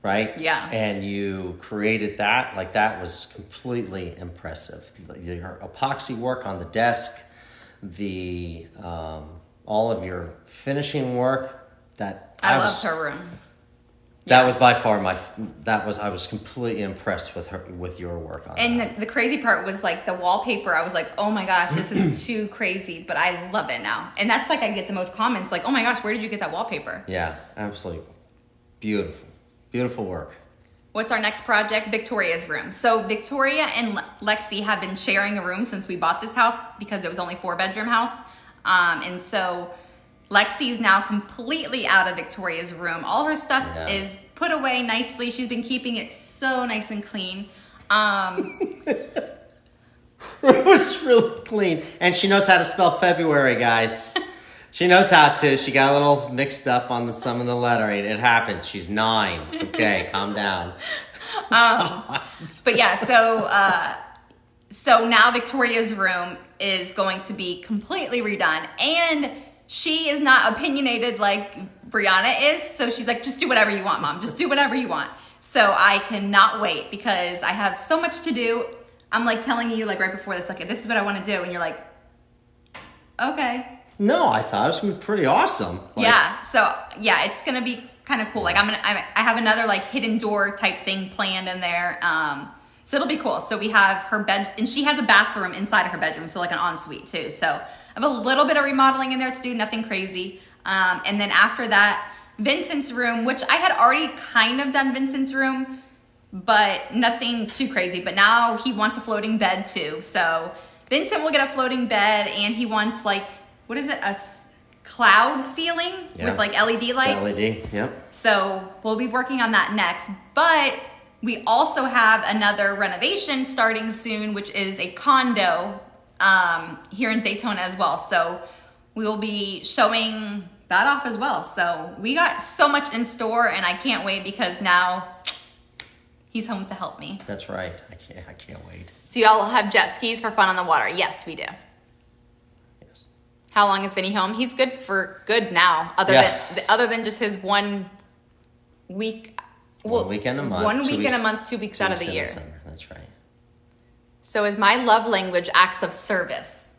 right? Yeah. And you created that, like that was completely impressive. Your epoxy work on the desk, the all of your finishing work, I loved her room. That was by far I was completely impressed with your work on and that. And the crazy part was like the wallpaper. I was like, oh my gosh, this is too crazy, but I love it now. And that's like, I get the most comments like, oh my gosh, where did you get that wallpaper? Yeah, absolutely. Beautiful. Beautiful work. What's our next project? Victoria's room. So Victoria and Lexi have been sharing a room since we bought this house because it was only 4-bedroom house. And so Lexi's now completely out of Victoria's room. All her stuff is put away nicely. She's been keeping it so nice and clean. It was really clean. And she knows how to spell February, guys. She knows how to. She got a little mixed up on some of the lettering. It happens. She's 9. It's okay. Calm down. But yeah, so now Victoria's room is going to be completely redone. And she is not opinionated like Brianna is. So she's like, just do whatever you want, Mom. Just do whatever you want. So I cannot wait because I have so much to do. I'm like telling you like right before this, like, this is what I want to do. And you're like, okay. No, I thought it was going to be pretty awesome. Yeah. So yeah, it's going to be kind of cool. Like I have another like hidden door type thing planned in there. So it'll be cool. So we have her bed, and she has a bathroom inside of her bedroom. So like an ensuite too. So I have a little bit of remodeling in there to do, nothing crazy. And then after that, Vincent's room, which I had already kind of done Vincent's room, but nothing too crazy. But now he wants a floating bed too. So Vincent will get a floating bed, and he wants like, what is it? A cloud ceiling with like LED lights. LED, yep. So we'll be working on that next. But we also have another renovation starting soon, which is a condo here in Daytona as well. So we will be showing that off as well. So we got so much in store, and I can't wait because now he's home to help me. That's right. I can't wait. Do y'all have jet skis for fun on the water? Yes, we do. Yes. How long is Vinny home? He's good now, other than just his 1 week. Well, 1 weekend a month. 1 weekend a month, 2 weeks out of the year. That's right. So is my love language acts of service?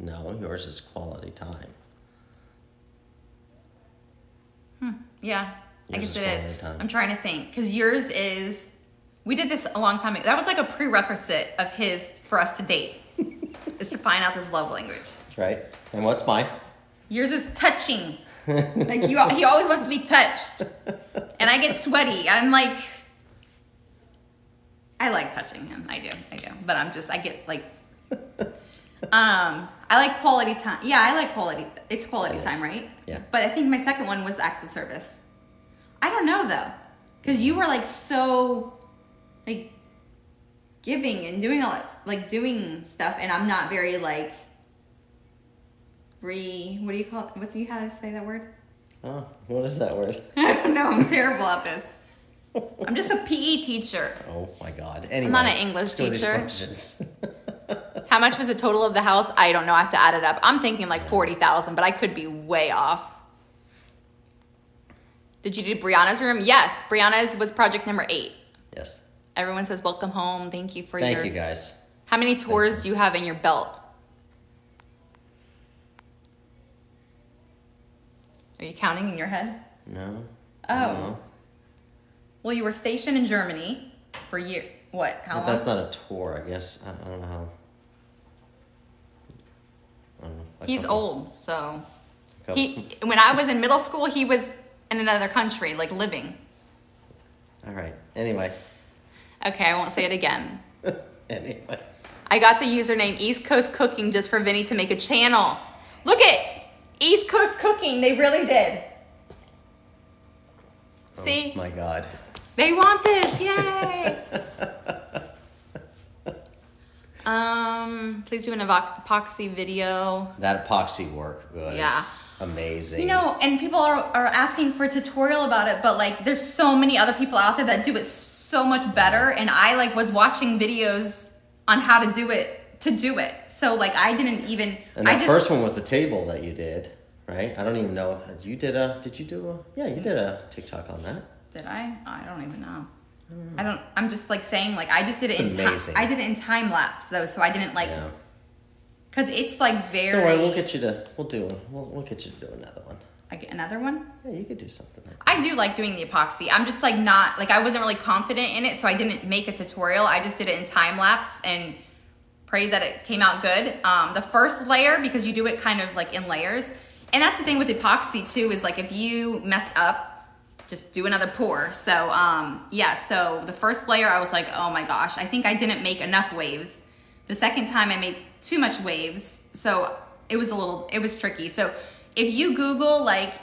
No, yours is quality time. Yeah, I Yours guess is it quality is. time. I'm trying to think because yours is. We did this a long time ago. That was like a prerequisite of his for us to date, is to find out his love language. That's right. And what's mine? Yours is touching. Like he always wants to be touched, and I get sweaty. I'm like, I like touching him. I do. But I get like, I like quality time. Yeah, I like quality. It's quality time, right? Yeah. But I think my second one was acts of service. I don't know though, because you were like so, like, giving and doing all that, like doing stuff, and I'm not very like. What do you call it? How to say that word? Oh, what is that word? I don't know. I'm terrible at this. I'm just a PE teacher. Oh my God. Anyway, I'm not an English go to these teacher. questions. How much was the total of the house? I don't know. I have to add it up. I'm thinking like 40,000, but I could be way off. Did you do Brianna's room? Yes. Brianna's was project number 8. Yes. Everyone says welcome home. Thank you for Thank you guys. How many tours do you have in your belt? Are you counting in your head? No. Oh. No. Well, you were stationed in Germany for what? How long? That's not a tour, I guess. I don't know how. I don't know. He's old, so when I was in middle school, he was in another country, like living. All right. Anyway. Okay, I won't say it again. Anyway. I got the username East Coast Cooking just for Vinny to make a channel. Look at East Coast Cooking. They really did. See? Oh my God. They want this. Yay. Please do an epoxy video. That epoxy work was amazing. You know, and people are asking for a tutorial about it, but like there's so many other people out there that do it so much better. And I like was watching videos on how to do it. So like I didn't even. And the first one was the table that you did, right? I don't even know. You did a TikTok on that. Did I? I don't even know. I'm just like saying like I just did it amazing. I did it in time lapse though, so I didn't like. Because it's like very. Don't worry, we'll get you to. We'll get you to do another one. I get another one? Yeah, you could do something like that. I do like doing the epoxy. I'm just like not like I wasn't really confident in it, so I didn't make a tutorial. I just did it in time lapse and prayed that it came out good. The first layer, because you do it kind of like in layers, and that's the thing with epoxy too, is like if you mess up, just do another pour. So so the first layer I was like, oh my gosh, I think I didn't make enough waves. The second time I made too much waves, so it was tricky. So if you Google like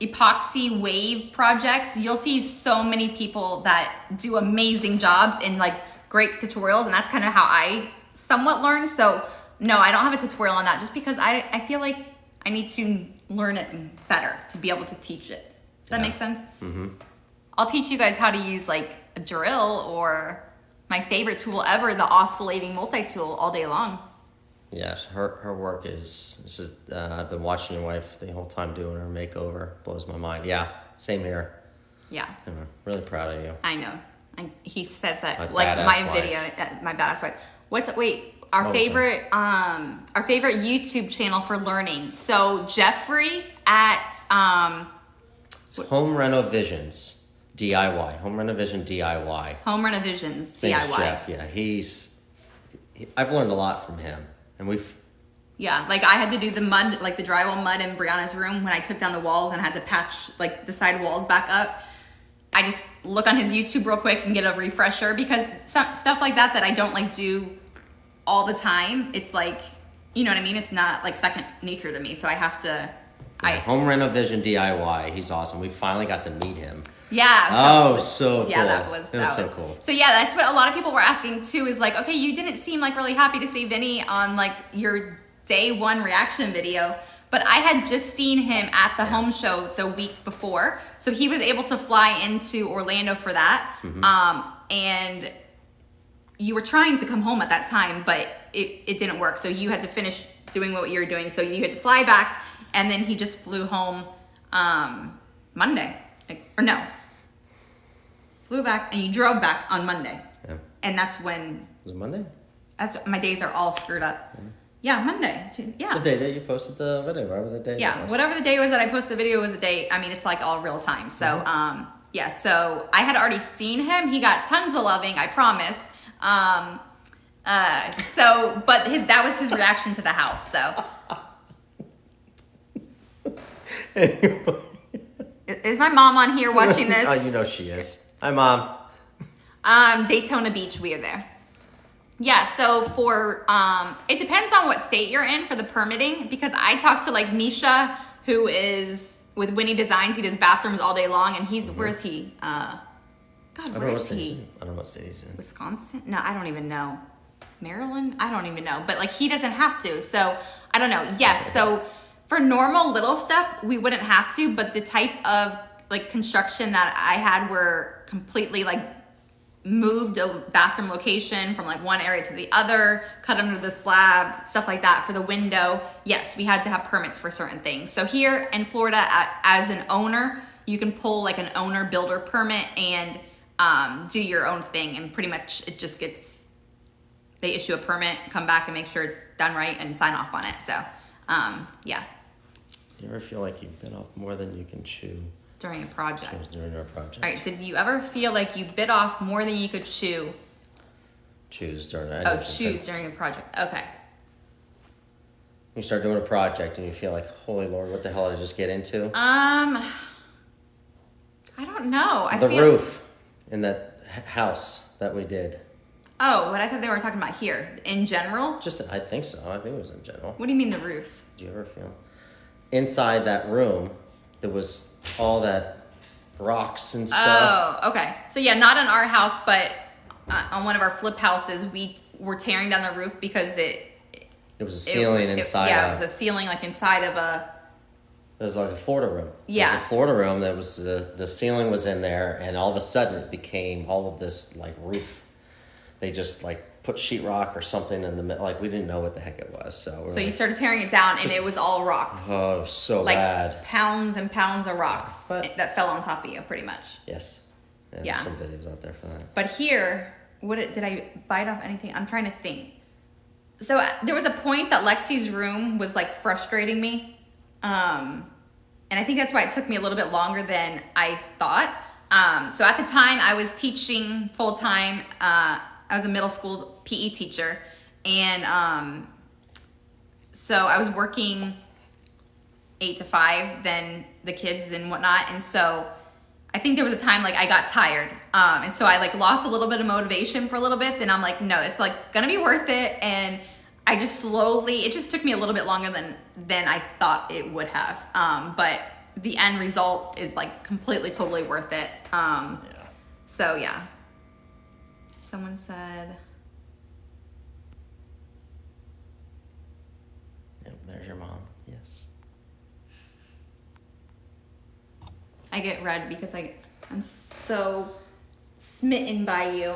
epoxy wave projects, you'll see so many people that do amazing jobs and like great tutorials, and that's kind of how I somewhat learned. So no, I don't have a tutorial on that just because I feel like I need to learn it better to be able to teach it. Does that make sense? Mm-hmm. I'll teach you guys how to use like a drill or my favorite tool ever, the oscillating multi-tool, all day long. Yes, her work is I've been watching your wife the whole time doing her makeover. Blows my mind. Yeah, same here. Yeah. I'm really proud of you. I know. He says that my like my wife. video, my badass wife. Our favorite YouTube channel for learning. So Jeffrey at it's Home Renovations DIY. Home Renovation DIY. Home Renovations His name's DIY. Jeff. Yeah, I've learned a lot from him, and like I had to do the mud, like the drywall mud in Brianna's room when I took down the walls and had to patch like the side walls back up. I just look on his YouTube real quick and get a refresher because stuff like that I don't like do all the time. It's like, you know what I mean? It's not like second nature to me. So I have to. Home Renovation DIY. He's awesome. We finally got to meet him. Yeah. So cool. Yeah, that was so cool. So yeah, that's what a lot of people were asking too. Is like, okay, you didn't seem like really happy to see Vinny on like your day one reaction video. But I had just seen him at the home show the week before. So he was able to fly into Orlando for that. Mm-hmm. And you were trying to come home at that time, but it didn't work. So you had to finish doing what you were doing. So you had to fly back. And then he just flew home Monday. Flew back and you drove back on Monday. Yeah. And that's when... Was it Monday? My days are all screwed up. Yeah, Monday. Yeah. The day that you posted the video, whatever the day was. Whatever the day was that I posted the video was the day. I mean, it's like all real time. So, so I had already seen him. He got tons of loving, I promise. But that was his reaction to the house, so. Anyway. Is my mom on here watching this? Oh, you know she is. Hi, Mom. Daytona Beach, we are there. Yeah, so for, it depends on what state you're in for the permitting, because I talked to like Misha, who is with Winnie Designs. He does bathrooms all day long, and he's, where is he? Where is he? I don't know what state he's in. Wisconsin? No, I don't even know. Maryland? I don't even know. But like, he doesn't have to, so I don't know. Yes, so for normal little stuff, we wouldn't have to, but the type of like construction that I had were completely like moved a bathroom location from like one area to the other, cut under the slab, stuff like that. For the window, yes, we had to have permits for certain things. So here in Florida, as an owner, you can pull like an owner builder permit and do your own thing, and pretty much it just gets, they issue a permit, come back and make sure it's done right and sign off on it. So yeah. You ever feel like you bit off more than you can chew? During a project. During our project. All right. Did you ever feel like you bit off more than you could chew? Choose during during a project. Okay. You start doing a project and you feel like, holy Lord, what the hell did I just get into? I don't know. The roof in that house that we did. Oh, but I thought they were talking about here. In general? I think so. I think it was in general. What do you mean the roof? Do you ever feel? Inside that room, there was all that rocks and stuff. Oh, okay. So yeah, not in our house, but on one of our flip houses, we were tearing down the roof because it was a ceiling inside. It was a ceiling like inside of It was like a Florida room. Yeah. It was a Florida room that was, the ceiling was in there, and all of a sudden it became all of this, like, roof. They just, like, put sheetrock or something in the middle. Like, we didn't know what the heck it was. So you started tearing it down, and it was all rocks. Oh, so like bad. Pounds and pounds of rocks But, that fell on top of you, pretty much. yes. And Yeah. some videos out there for that. But here, did I bite off anything? I'm trying to think. So there was a point that Lexi's room was like frustrating me. And I think that's why it took me a little bit longer than I thought. So at the time I was teaching full time. I was a middle school PE teacher. And so I was working 8 to 5, then the kids and whatnot. And so I think there was a time like I got tired. And so I like lost a little bit of motivation for a little bit. Then I'm like, no, it's like gonna be worth it. And I just it just took me a little bit longer than I thought it would have. But the end result is like completely, totally worth it. Yeah. So yeah. Someone said, Yep, there's your mom. Yes. I get red because I'm so smitten by you.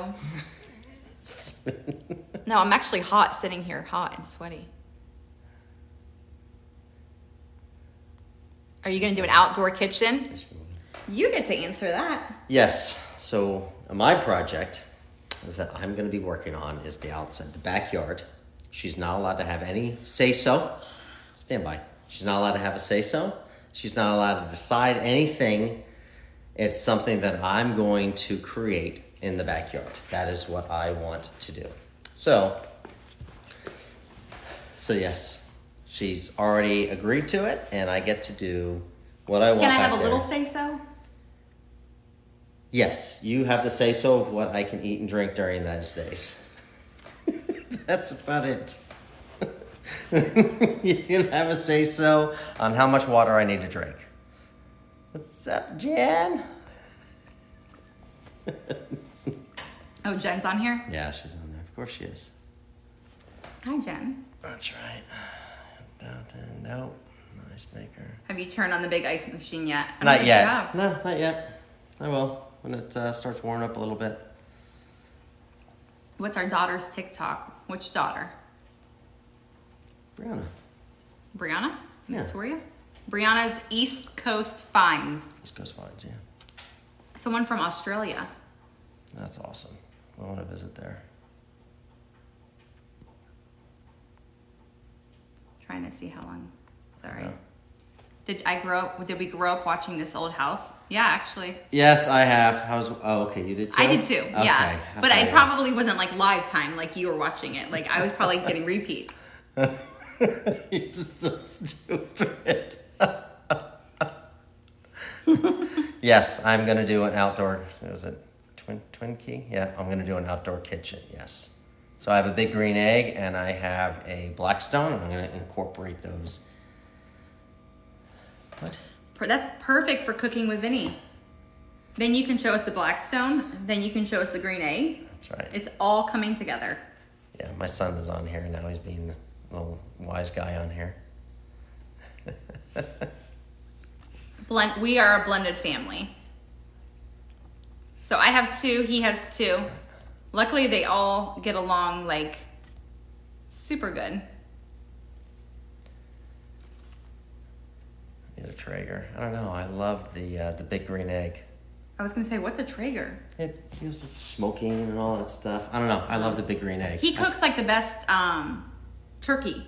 No, I'm actually hot sitting here, hot and sweaty. Are you going to do an outdoor kitchen? You get to answer that. Yes. So my project that I'm going to be working on is the outside, the backyard. She's not allowed to have any say-so. Stand by. She's not allowed to have a say-so. She's not allowed to decide anything. It's something that I'm going to create in the backyard. That is what I want to do. So yes, she's already agreed to it, and I get to do what I want. Can I have back a little there. say-so? Yes, you have the say-so of what I can eat and drink during those days. That's about it. You can have a say-so on how much water I need to drink. What's up, Jen? Oh, Jen's on here? Yeah, she's on there. Of course she is. Hi, Jen. That's right. Downton, no. Nice maker. Have you turned on the big ice machine yet? I don't Not think yet. you have. No, not yet. I will when it starts warming up a little bit. What's our daughter's TikTok? Which daughter? Brianna. Brianna? Yeah. Victoria? Brianna's East Coast Finds. East Coast Finds, yeah. Someone from Australia. That's awesome. I want to visit there. Trying to see how long. Sorry. Yeah. Did we grow up watching this old house? Yeah, actually. Yes, I have. Okay, you did too? I did too, yeah. Okay. But I probably wasn't like live time like you were watching it. Like I was probably getting repeat. You're just so stupid. Yes, I'm going to do an outdoor, was it Twin Key? Yeah, I'm going to do an outdoor kitchen, yes. So I have a big green egg and I have a Blackstone. I'm going to incorporate those. What? That's perfect for cooking with Vinnie. Then you can show us the Blackstone. Then you can show us the green egg. That's right. It's all coming together. Yeah, my son is on here now. He's being a little wise guy on here. We are a blended family. So I have 2, he has 2. Luckily they all get along like super good. Need a Traeger. I don't know. I love the big green egg. I was gonna say, what's a Traeger? It deals with smoking and all that stuff. I don't know. I love the big green egg. He cooks like the best turkey.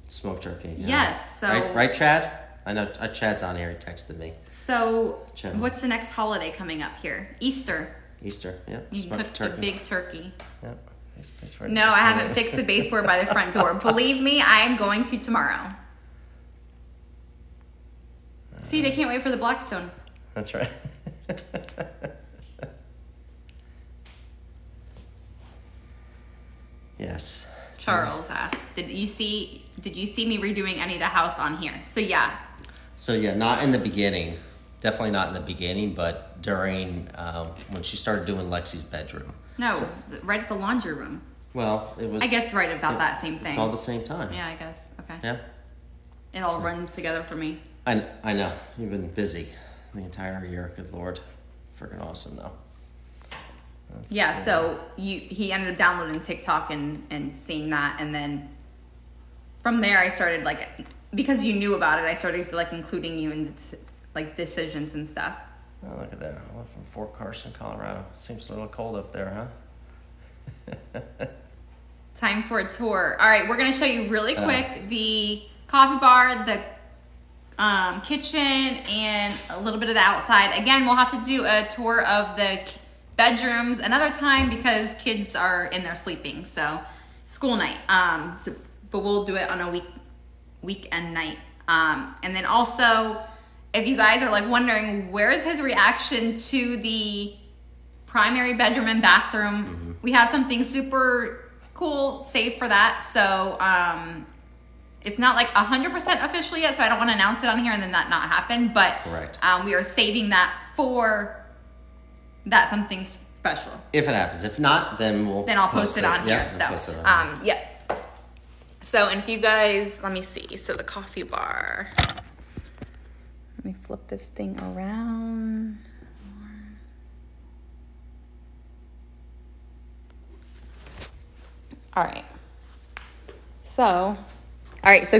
Smoked turkey. Yeah. Yes. So Right, Chad? I know Chad's on here. He texted me. So Chad. what's the next holiday coming up here? Easter. Easter. Yep. You can cook a big turkey. Yep. No, I haven't fixed the baseboard by the front door. Believe me, I am going to tomorrow. See, they can't wait for the Blackstone. That's right. Yes. Charles asked, "Did you see me redoing any of the house on here?" So yeah. So yeah, not in the beginning. Definitely not in the beginning, but during when she started doing Lexi's bedroom. No, right at the laundry room. Well, it was. I guess right about that same thing. It's all the same time. Yeah, I guess. Okay. Yeah. It all runs together for me. I know. You've been busy the entire year. Good Lord. Freaking awesome, though. So he ended up downloading TikTok and seeing that. And then from there, I started, like, because you knew about it, I started, like, including you in, like, decisions and stuff. Oh, look at that. I went from Fort Carson, Colorado. Seems a little cold up there, huh? Time for a tour. All right, we're going to show you really quick the coffee bar, the kitchen, and a little bit of the outside. Again, we'll have to do a tour of the bedrooms another time because kids are in there sleeping. So school night. But we'll do it on a weekend night. And then also, if you guys are like wondering where is his reaction to the primary bedroom and bathroom, we have something super cool saved for that. So it's not like 100% official yet, so I don't want to announce it on here and then that not happen. But correct. We are saving that for that something special. If it happens. If not, then I'll post it on here. We'll post it on here. Yeah. So, and if you guys, let me see. So the coffee bar. Let me flip this thing around. All right. So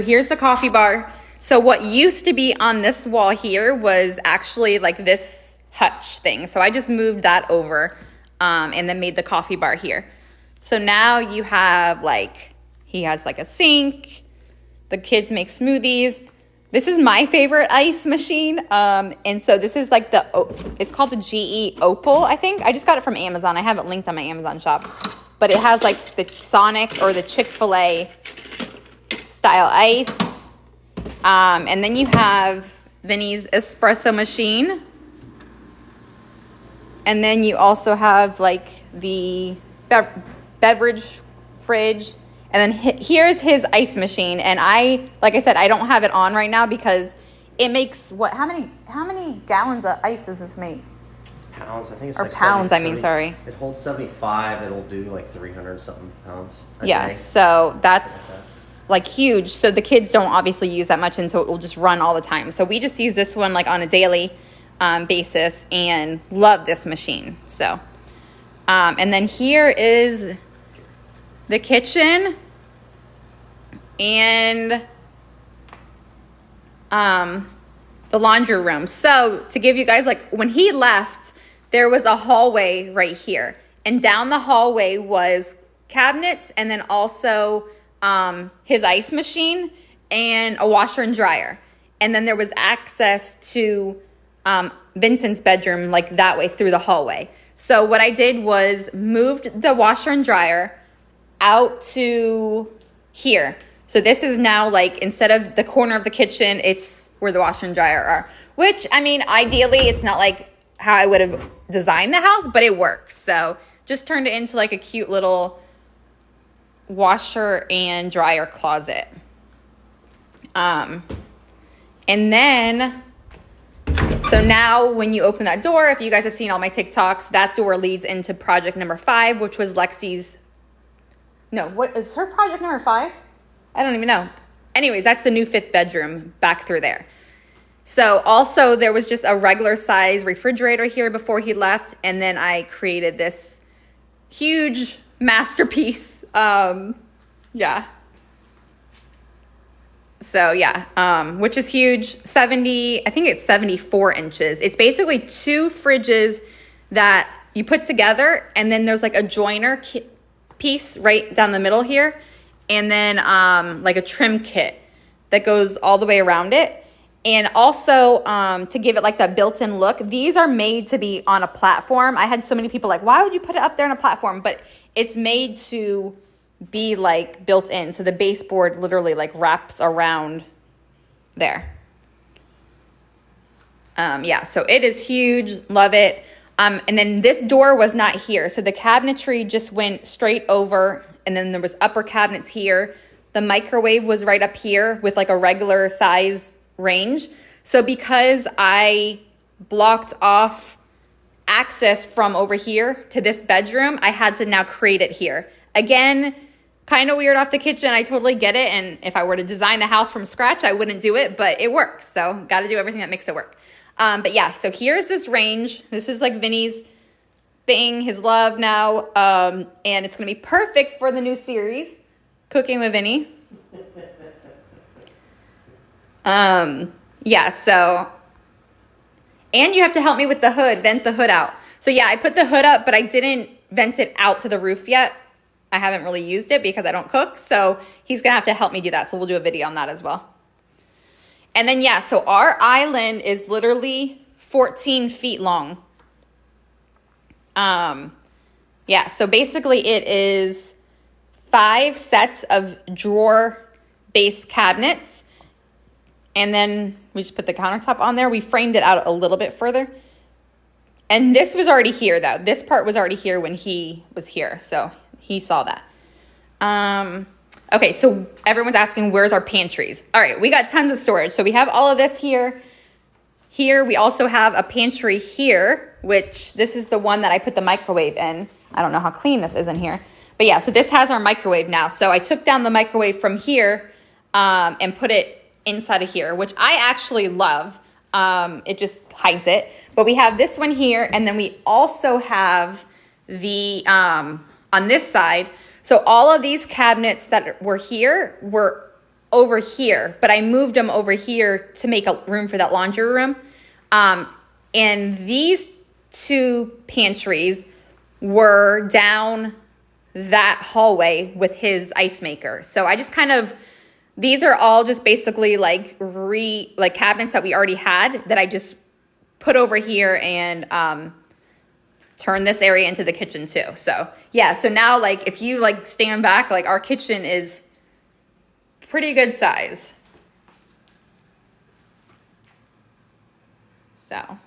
here's the coffee bar. So what used to be on this wall here was actually like this hutch thing. So I just moved that over and then made the coffee bar here. So now you have he has like a sink. The kids make smoothies. This is my favorite ice machine. And so this is like it's called the GE Opal, I think. I just got it from Amazon. I have it linked on my Amazon shop. But it has like the Sonic or the Chick-fil-A style ice. And then you have Vinnie's espresso machine. And then you also have like the beverage fridge. And then here's his ice machine. And like I said, I don't have it on right now because it makes how many gallons of ice does this make? It's pounds. I think it's or like pounds. 70, Sorry. It holds 75. It'll do like 300 something pounds. Yeah. So that's like huge. So the kids don't obviously use that much, and so it will just run all the time. So we just use this one like on a daily basis and love this machine. So, and then here is the kitchen and the laundry room. So to give you guys, like, when he left, there was a hallway right here, and down the hallway was cabinets, and then also his ice machine and a washer and dryer. And then there was access to Vincent's bedroom, like that way through the hallway. So what I did was moved the washer and dryer out to here. So this is now like, instead of the corner of the kitchen, it's where the washer and dryer are. Which, I mean, ideally, it's not like how I would have designed the house, but it works. So just turned it into like a cute little washer and dryer closet. And then, so now when you open that door, if you guys have seen all my TikToks, that door leads into project number 5, which was Lexi's. No, what is her project number 5? I don't even know. Anyways, that's the new 5th bedroom back through there. So also there was just a regular size refrigerator here before he left. And then I created this huge masterpiece. Yeah. So yeah, which is huge. I think it's 74 inches. It's basically 2 fridges that you put together, and then there's like a joiner piece right down the middle here, and then like a trim kit that goes all the way around it. And also to give it like that built-in look, these are made to be on a platform. I had so many people like, why would you put it up there on a platform? But it's made to be like built in. So the baseboard literally like wraps around there. Yeah, so it is huge. Love it. And then this door was not here. So the cabinetry just went straight over, and then there was upper cabinets here. The microwave was right up here with like a regular size range. So because I blocked off access from over here to this bedroom, I had to now create it here. Again, kind of weird off the kitchen. I totally get it. And if I were to design the house from scratch, I wouldn't do it, but it works. So got to do everything that makes it work. But yeah, so here's this range. This is like Vinny's thing, his love now. And it's going to be perfect for the new series, Cooking with Vinny. Yeah, so, and you have to help me with the hood, vent the hood out. So yeah, I put the hood up, but I didn't vent it out to the roof yet. I haven't really used it because I don't cook. So he's going to have to help me do that. So we'll do a video on that as well. And then, yeah, so our island is literally 14 feet long. Yeah, so basically it is 5 sets of drawer-based cabinets. And then we just put the countertop on there. We framed it out a little bit further. And this was already here, though. This part was already here when he was here. So he saw that. Okay, so everyone's asking, where's our pantries? All right, we got tons of storage. So we have all of this here. Here, we also have a pantry here, which this is the one that I put the microwave in. I don't know how clean this is in here. But yeah, so this has our microwave now. So I took down the microwave from here and put it inside of here, which I actually love. It just hides it. But we have this one here, and then we also have the, on this side, so all of these cabinets that were here were over here, but I moved them over here to make a room for that laundry room. And these 2 pantries were down that hallway with his ice maker. So I just kind of, these are all just basically like cabinets that we already had that I just put over here and turn this area into the kitchen too. So yeah, so now like if you like stand back, like our kitchen is pretty good size. So,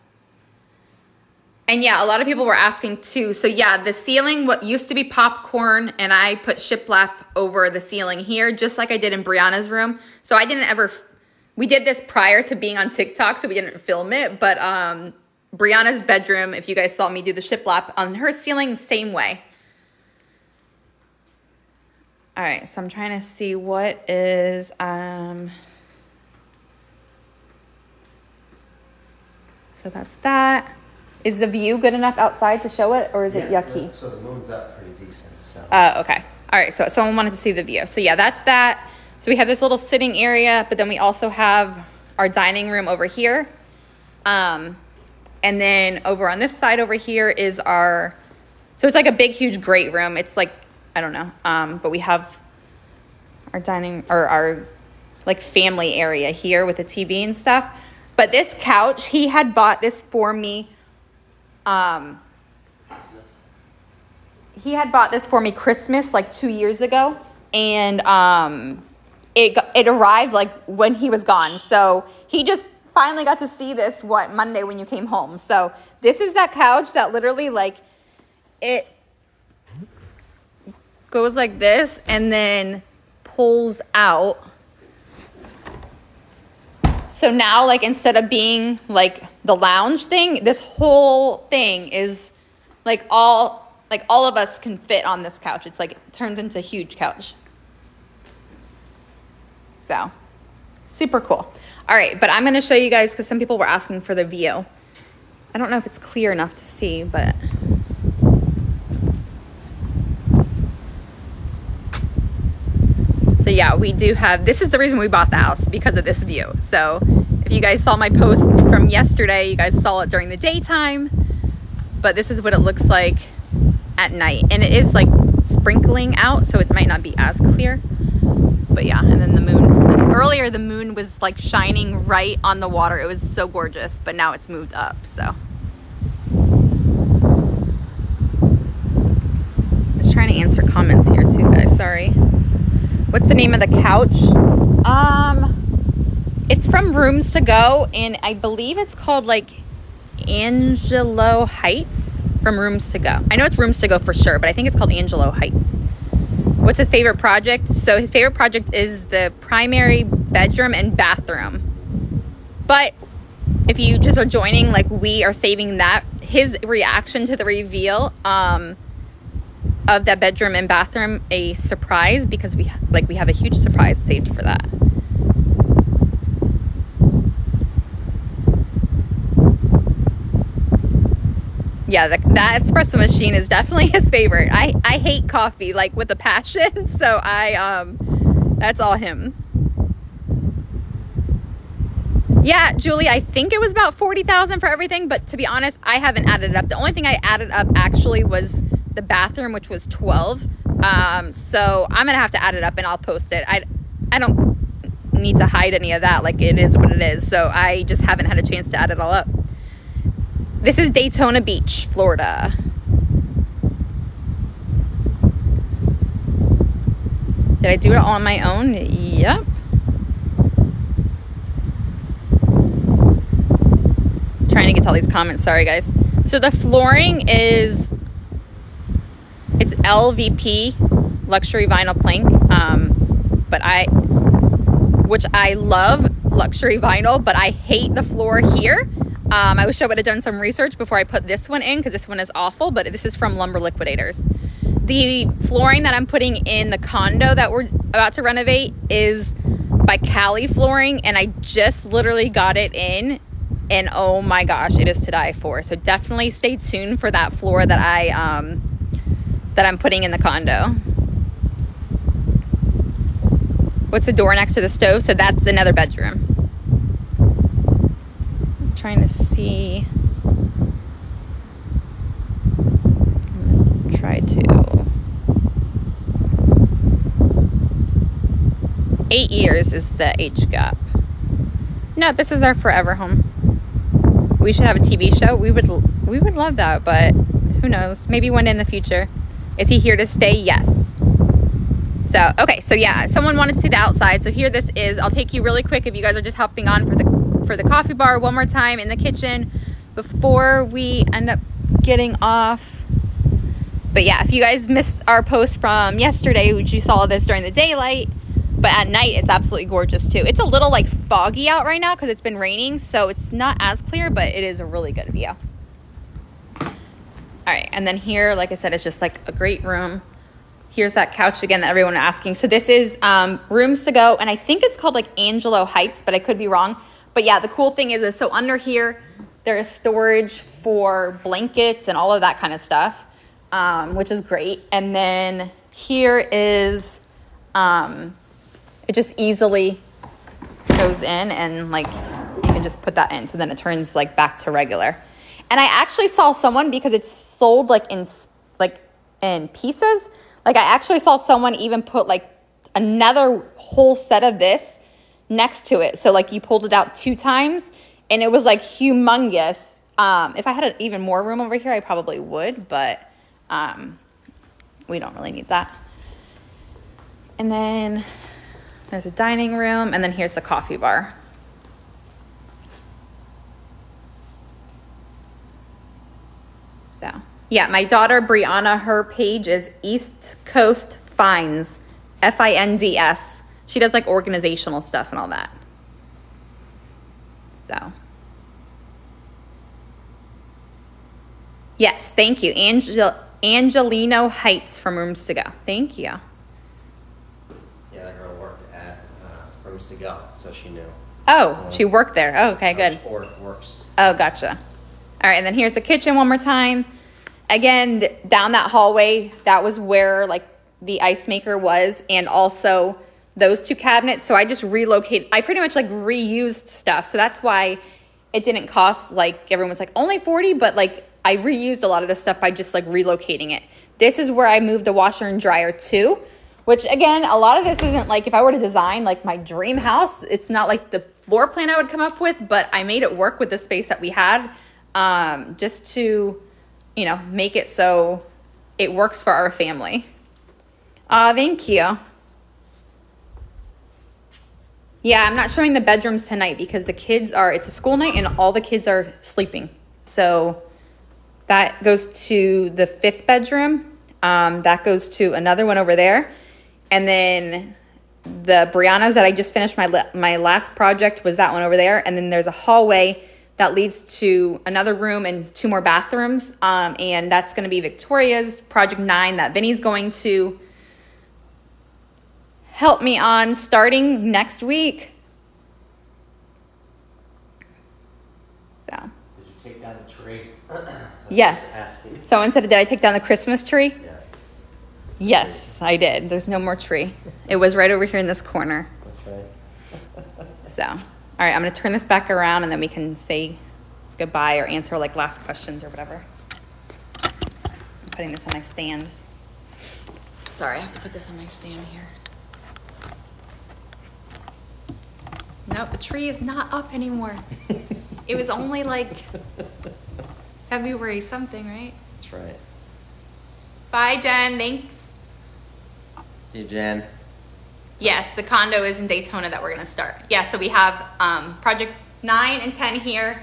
and yeah, a lot of people were asking too. So yeah, the ceiling, what used to be popcorn, and I put shiplap over the ceiling here, just like I did in Brianna's room. So I didn't ever, we did this prior to being on TikTok, so we didn't film it, but Brianna's bedroom, if you guys saw me do the shiplap on her ceiling, same way. All right, so I'm trying to see what is, so that's that. Is the view good enough outside to show it, or is it yucky? So the moon's up pretty decent. So. Okay. All right, so someone wanted to see the view. So yeah, that's that. So we have this little sitting area, but then we also have our dining room over here. And then over on this side over here is our, so it's like a big, huge great room. It's like, I don't know. But we have our dining, or our like family area here with the TV and stuff. But this couch, he had bought this for me. He had bought this for me Christmas like 2 years ago. And it arrived like when he was gone. So he just finally got to see this, Monday when you came home. So this is that couch that literally like, it goes like this and then pulls out. So now like instead of being like the lounge thing, this whole thing is like all of us can fit on this couch. It's like, it turns into a huge couch. So super cool. All right, but I'm going to show you guys because some people were asking for the view. I don't know if it's clear enough to see, but so yeah, we do have, this is the reason we bought the house, because of this view. So if you guys saw my post from yesterday, you guys saw it during the daytime, but this is what it looks like at night. And it is like sprinkling out, so it might not be as clear. But yeah, and then the moon. Earlier, the moon was like shining right on the water. It was so gorgeous, but now it's moved up, so. Just trying to answer comments here too, guys, sorry. What's the name of the couch? It's from Rooms to Go, and I believe it's called like Angelo Heights from Rooms to Go. I know it's Rooms to Go for sure, but I think it's called Angelo Heights. What's his favorite project? So his favorite project is the primary bedroom and bathroom. But if you just are joining, like we are saving that, his reaction to the reveal, of that bedroom and bathroom a surprise because we have a huge surprise saved for that. Yeah, that espresso machine is definitely his favorite. I hate coffee like with a passion, so that's all him. Yeah, Julie, I think it was about 40,000 for everything, but to be honest, I haven't added it up. The only thing I added up actually was the bathroom, which was 12. So I'm gonna have to add it up and I'll post it. I don't need to hide any of that. Like, it is what it is. So I just haven't had a chance to add it all up. This is Daytona Beach, Florida. Did I do it all on my own? Yep. Trying to get to all these comments. Sorry, guys. So the flooring it's LVP, luxury vinyl plank. Which I love luxury vinyl, but I hate the floor here. I wish I would have done some research before I put this one in because this one is awful, but this is from Lumber Liquidators. The flooring that I'm putting in the condo that we're about to renovate is by Cali Flooring, and I just literally got it in, and oh my gosh, it is to die for. So definitely stay tuned for that floor that I'm putting in the condo. What's the door next to the stove? So that's another bedroom. Trying to see. I'm gonna try to. 8 years is the age gap. No, this is our forever home. We should have a TV show. We would love that, but who knows? Maybe one day in the future. Is he here to stay? Yes. So, okay. So yeah, someone wanted to see the outside. So here this is. I'll take you really quick if you guys are just hopping on for the coffee bar one more time in the kitchen before we end up getting off. But yeah, if you guys missed our post from yesterday, which you saw this during the daylight, but at night it's absolutely gorgeous too. It's a little like foggy out right now because it's been raining, so it's not as clear, but it is a really good view. All right, and then here, like I said, it's just like a great room. Here's that couch again that everyone was asking. So this is rooms to go, and I think it's called like Angelo Heights, but I could be wrong. But yeah, the cool thing is so under here, there is storage for blankets and all of that kind of stuff, which is great. And then here is, it just easily goes in and like you can just put that in. So then it turns like back to regular. And I actually saw someone, because it's sold like in pieces. Like I actually saw someone even put like another whole set of this next to it. So like you pulled it out 2 times and it was like humongous. If I had even more room over here, I probably would, but we don't really need that. And then there's a dining room, and then here's the coffee bar. So yeah, my daughter Brianna, her page is East Coast Finds, Finds. She does like organizational stuff and all that. So yes, thank you. Angelino Heights from Rooms to Go. Thank you. Yeah, that girl worked at Rooms to Go, so she knew. Oh, she worked there. Oh, okay, good. Or works. Oh, gotcha. All right, and then here's the kitchen one more time. Again, down that hallway, that was where like the ice maker was, and also those 2 cabinets. So I just relocated. I pretty much like reused stuff. So that's why it didn't cost like everyone's like only 40, but like I reused a lot of the stuff by just like relocating it. This is where I moved the washer and dryer to, which again, a lot of this isn't like if I were to design like my dream house, it's not like the floor plan I would come up with, but I made it work with the space that we had, just to, you know, make it so it works for our family. Thank you. Yeah, I'm not showing the bedrooms tonight because it's a school night and all the kids are sleeping. So that goes to the 5th bedroom. That goes to another one over there. And then the Brianna's that I just finished my last project was that one over there. And then there's a hallway that leads to another room and 2 more bathrooms. And that's going to be Victoria's Project 9 that Vinny's going to help me on starting next week. So. Did you take down the tree? Yes. Someone said, did I take down the Christmas tree? Yes. Yes, I did. There's no more tree. It was right over here in this corner. That's right. So, all right, I'm going to turn this back around and then we can say goodbye or answer like last questions or whatever. I'm putting this on my stand. Sorry, I have to put this on my stand here. Nope, the tree is not up anymore. It was only like February something, right? That's right. Bye, Jen. Thanks. See you, Jen. Yes, the condo is in Daytona that we're going to start. Yeah, so we have Project 9 and 10 here.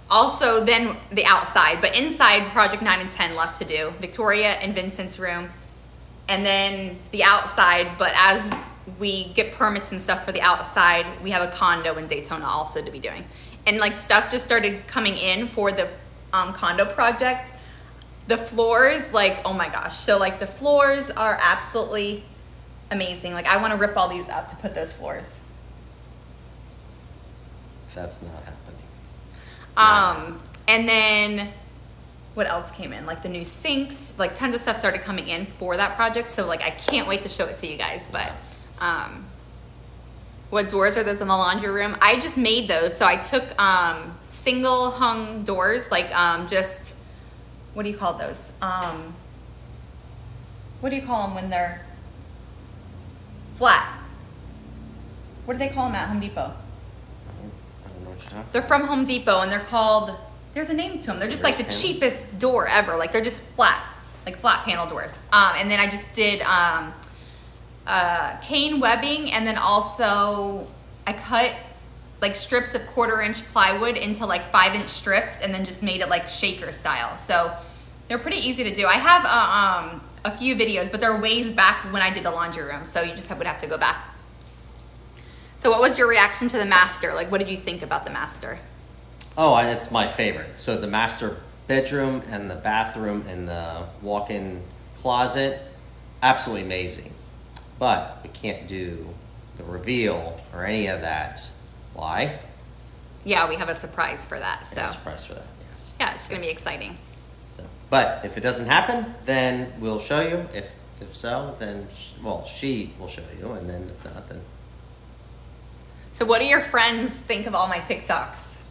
Also, then the outside. But inside, Project 9 and 10 left to do. Victoria and Vincent's room. And then the outside. But as we get permits and stuff for the outside, we have a condo in Daytona also to be doing. And like stuff just started coming in for the condo project. The floors, like, oh my gosh. So like the floors are absolutely amazing. Like I want to rip all these up to put those floors. That's not happening. And then what else came in? Like the new sinks, like tons of stuff started coming in for that project. So like I can't wait to show it to you guys. But what doors are those in the laundry room? I just made those. So I took single hung doors, like just, what do you call those? What do you call them when they're flat? What do they call them at Home Depot? I don't know what you're talking about. They're from Home Depot and they're called, there's a name to them. They're just like the cheapest door ever. Like they're just flat, like flat panel doors. And then I just did cane webbing, and then also I cut like strips of 1/4-inch plywood into like 5-inch strips and then just made it like shaker style. So they're pretty easy to do. I have a few videos, but they're ways back when I did the laundry room. So you just would have to go back. So what was your reaction to the master? Like, what did you think about the master? Oh, it's my favorite. So the master bedroom and the bathroom and the walk-in closet, absolutely amazing. But we can't do the reveal or any of that. Why? Yeah, we have a surprise for that. So A surprise for that, yes. yeah, it's going to be exciting. So, but if it doesn't happen, then we'll show you. If so, then, she will show you. And then if not, then... So what do your friends think of all my TikToks?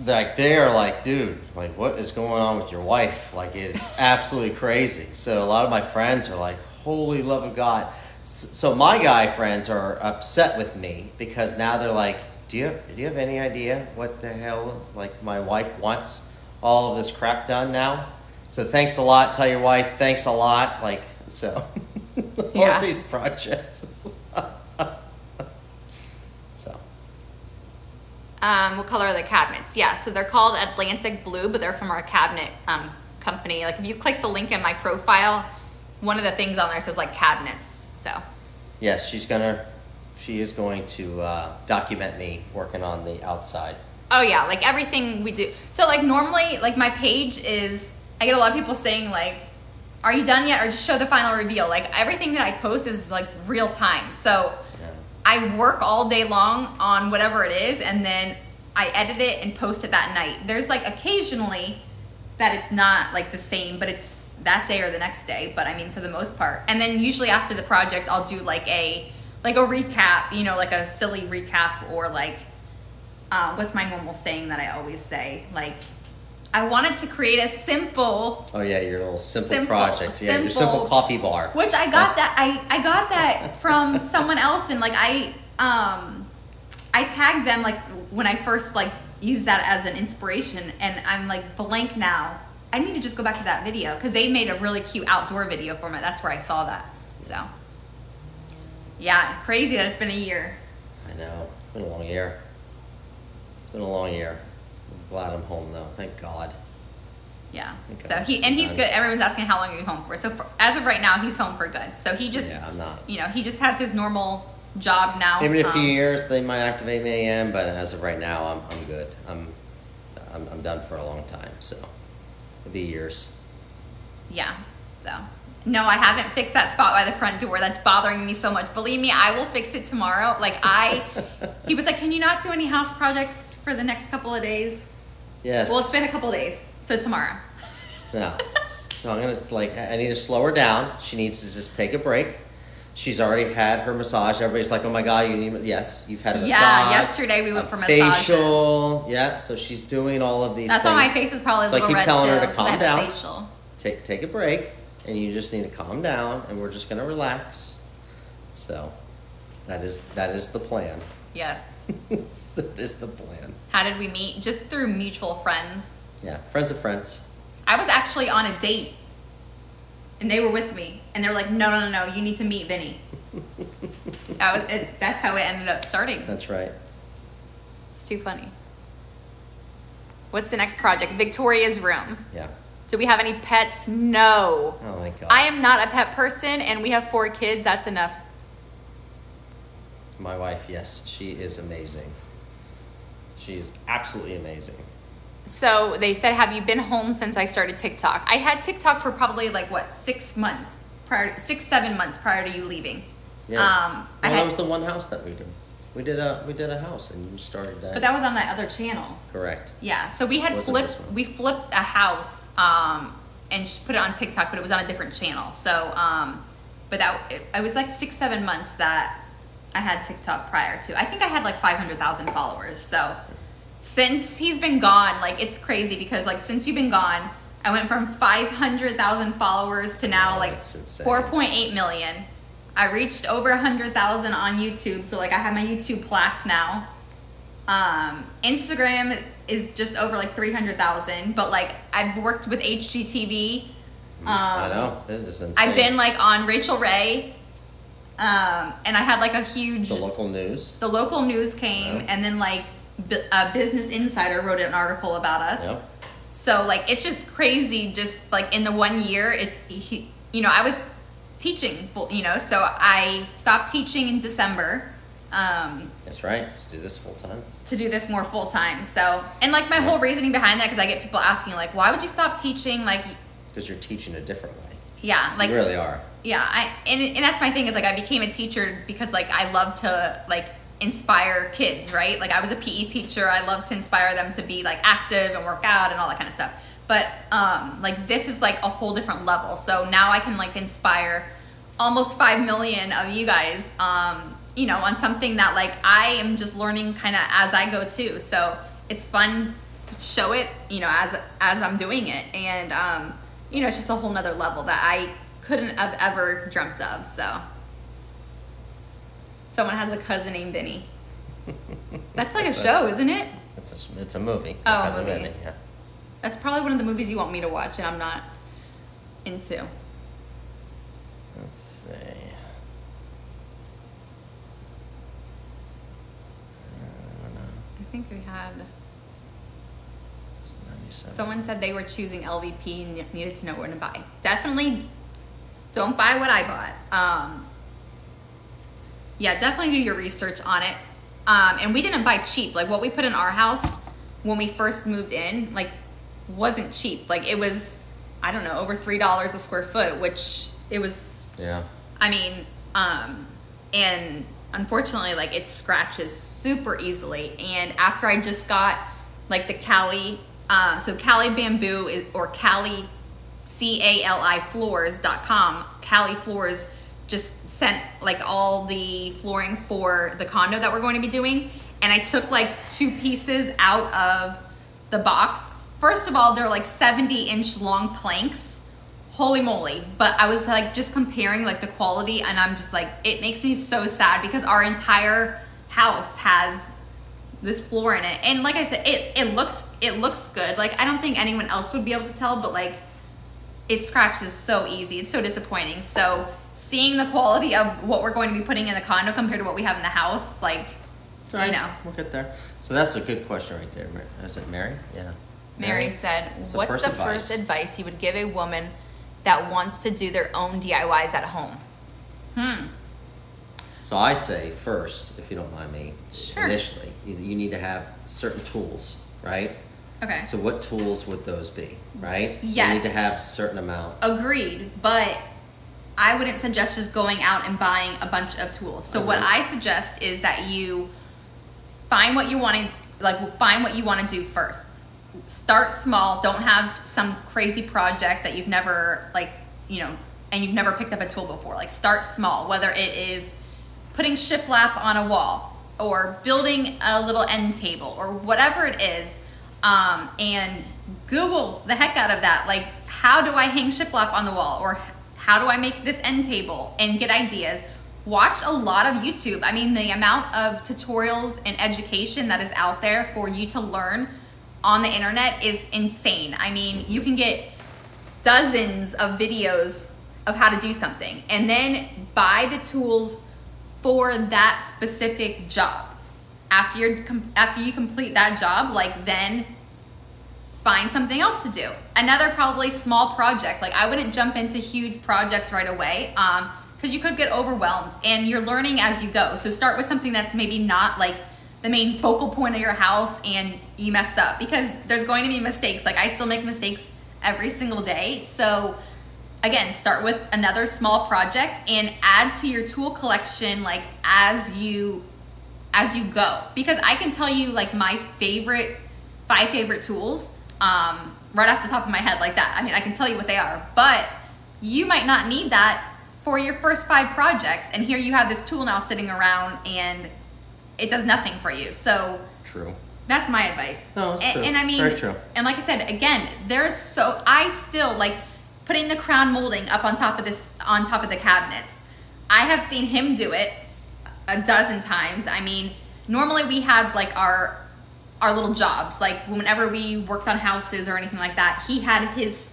Like, they're like, dude, like, what is going on with your wife? Like, it's absolutely crazy. So a lot of my friends are like, holy love of God. So my guy friends are upset with me because now they're like, do you have any idea what the hell, like, my wife wants all of this crap done now? So thanks a lot. Tell your wife, thanks a lot. Like, so all of these projects. So. What color are the cabinets? Yeah, so they're called Atlantic Blue, but they're from our cabinet company. Like if you click the link in my profile, one of the things on there says like cabinets. So. Yes, she is going to document me working on the outside. Oh yeah, like everything we do. So like normally, like my page is, I get a lot of people saying like, are you done yet? Or just show the final reveal. Like everything that I post is like real time. So yeah. I work all day long on whatever it is, and then I edit it and post it that night. There's like occasionally that it's not like the same, but it's that day or the next day. But I mean, for the most part. And then usually after the project, I'll do like a recap, you know, like a silly recap, or like, what's my normal saying that I always say? Like, I wanted to create a simple. Oh yeah, your little simple project. Yeah, your simple coffee bar. Which I got that. I got that from someone else, and like I tagged them like when I first like used that as an inspiration, and I'm like blank now. I need to just go back to that video because they made a really cute outdoor video for me. That's where I saw that. So yeah, crazy that it's been a year. I know, it's been a long year. It's been a long year. I'm glad I'm home though. Thank God. Yeah. So he's good. Everyone's asking how long are you home for. So as of right now, he's home for good. So he just, I'm not. You know, he just has his normal job now. Maybe in a few years they might activate me again, but as of right now, I'm good. I'm done for a long time, so it'll be years. Yeah. So no, I haven't fixed that spot by the front door. That's bothering me so much. Believe me, I will fix it tomorrow. He was like, "Can you not do any house projects for the next couple of days?" Yes. Well, it's been a couple of days, so tomorrow. No. So I'm gonna I need to slow her down. She needs to just take a break. She's already had her massage. Everybody's like, "Oh my God, you need..." Yes, you've had a massage. Yeah, yesterday we went for massages. Facial. Yeah, so she's doing all of these things. That's why my face is probably a little red. So I keep telling her to calm down. Facial. Take a break, and you just need to calm down, and we're just gonna relax. So that is the plan. Yes. That is the plan. How did we meet? Just through mutual friends. Yeah, friends of friends. I was actually on a date, and they were with me, and they were like, no, you need to meet Vinny. That's how it ended up starting. That's right. It's too funny. What's the next project? Victoria's room. Yeah. Do we have any pets? No. Oh my God. I am not a pet person, and we have 4 kids. That's enough. My wife, yes, she is amazing. She's absolutely amazing. So they said, have you been home since I started TikTok? I had TikTok for probably 6 months prior, 7 months prior to you leaving. Yeah. That was the one house that we did. We did a house, and you started that. But that was on my other channel. Correct. Yeah. So we had flipped a house and put it on TikTok, but it was on a different channel. So, but it was 6-7 months that I had TikTok prior to. I think I had 500,000 followers. So since he's been gone, it's crazy because since you've been gone, I went from 500,000 followers to now 4.8 million. I reached over 100,000 on YouTube, so I have my YouTube plaque now. Instagram is just over 300,000, but I've worked with HGTV. I know, it is insane. I've been on Rachel Ray, and I had a huge. The local news. The local news came, yeah. And then Business Insider wrote an article about us. Yep. So it's just crazy. Just in the 1 year, I was teaching, so I stopped teaching in December. That's right, to do this full time. To do this more full time. So, and my whole reasoning behind that, because I get people asking why would you stop teaching? Because you're teaching a different way. Yeah, you really are. Yeah, and that's my thing is I became a teacher because I love to inspire kids, right? I was a PE teacher. I love to inspire them to be active and work out and all that kind of stuff. But this is a whole different level. So now I can inspire almost 5 million of you guys, on something that I am just learning kind of as I go too. So it's fun to show it, as I'm doing it. And, it's just a whole nother level that I couldn't have ever dreamt of. So someone has a cousin named Vinny. That's a show, isn't it? It's a movie. Oh, a movie. Vinny, yeah. That's probably one of the movies you want me to watch, and I'm not into. Let's see. I think we had. Someone said they were choosing LVP and needed to know where to buy. Definitely don't buy what I bought. Yeah, definitely do your research on it. And we didn't buy cheap. What we put in our house when we first moved in, wasn't cheap. It was, I don't know, over $3 a square foot, which it was. Yeah. I mean, and unfortunately, it scratches super easily. And after I just got the Cali, so Cali Bamboo is, or Cali, CALI floors.com, Cali Floors just sent all the flooring for the condo that we're going to be doing. And I took 2 pieces out of the box. First of all, they're 70-inch long planks. Holy moly. But I was just comparing the quality, and I'm just it makes me so sad because our entire house has this floor in it. And I said, it looks good. I don't think anyone else would be able to tell, but it scratches so easy. It's so disappointing. So seeing the quality of what we're going to be putting in the condo compared to what we have in the house, we'll get there. So that's a good question right there. Is it Mary? Yeah. Mary said, what's the first advice you would give a woman that wants to do their own DIYs at home? So I say first, if you don't mind me, Sure. initially, you need to have certain tools, right? Okay. So what tools would those be, right? Yes. You need to have a certain amount. Agreed, but I wouldn't suggest just going out and buying a bunch of tools. So what I suggest is that you find what you want to do first. Start small. Don't have some crazy project that you've never and you've never picked up a tool before. Like, start small, whether it is putting shiplap on a wall or building a little end table or whatever it is. And Google the heck out of that. Like, how do I hang shiplap on the wall? Or how do I make this end table? And get ideas. Watch a lot of YouTube. I mean, the amount of tutorials and education that is out there for you to learn on the internet is insane. I mean, you can get dozens of videos of how to do something and then buy the tools for that specific job. After you complete that job, like, then find something else to do. Another probably small project. Like, I wouldn't jump into huge projects right away because you could get overwhelmed, and you're learning as you go. So start with something that's maybe not like the main focal point of your house and you mess up, because there's going to be mistakes. Like, I still make mistakes every single day. So again, start with another small project and add to your tool collection, like, as you go. Because I can tell you, like, my 5 favorite tools right off the top of my head, like that. I mean, I can tell you what they are, but you might not need that for your first 5 projects. And here you have this tool now sitting around and it does nothing for you. So True. That's my advice. No, it's true. And I mean, very true. And like I said, again, I still like putting the crown molding up on top of the cabinets. I have seen him do it a dozen times. I mean, normally we had like our little jobs. Like, whenever we worked on houses or anything like that, he had his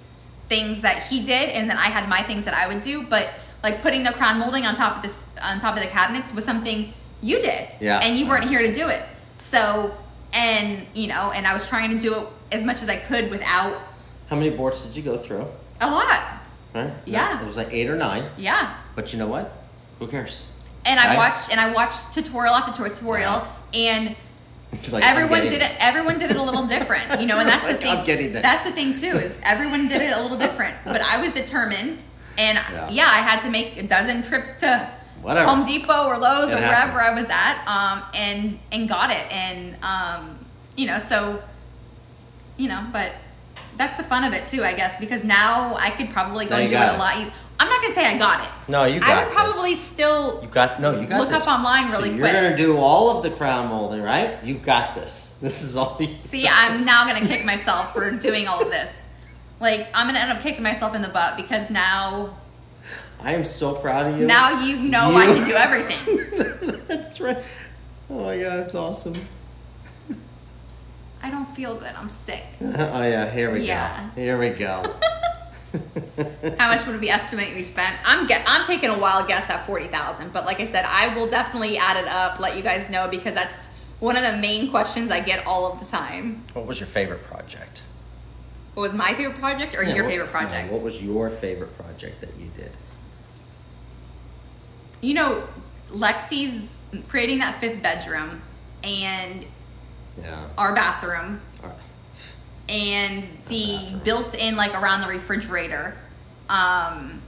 things that he did, and then I had my things that I would do. But like, putting the crown molding on top of the cabinets was something you did. Yeah. And you weren't here to do it. So, and I was trying to do it as much as I could without. How many boards did you go through? A lot. Right? Yeah. It was like 8 or 9. Yeah. But you know what? Who cares? And I watched tutorial after tutorial, and Like, everyone did it. Everyone did it a little different, and that's the Like, thing. I'm getting this. That's the thing too, is everyone did it a little different. But I was determined, and I had to make a dozen trips to Whatever. Home Depot or Lowe's It or happens. wherever I was at, and got it, and but that's the fun of it too, I guess, because now I could probably go Now and you do it got a it. lot. I'm not gonna say I got it. No, you got I would this. probably still You got look this. up online really so quick. You're gonna do all of the crown molding, right? You got this. This is all you. See, I'm now gonna kick myself for doing all of this. Like, I'm gonna end up kicking myself in the butt because now I am so proud of you. I can do everything. That's right. Oh my god, it's awesome. I don't feel good. I'm sick. Oh yeah, here we go. Here we go. How much would we estimate we spent? I'm taking a wild guess at $40,000, but like I said, I will definitely add it up, let you guys know, because that's one of the main questions I get all of the time. What was your favorite project? What was my favorite project or your favorite project? What was your favorite project that you did? Lexi's creating that 5th bedroom and our bathroom. And the built-in, like, around the refrigerator, and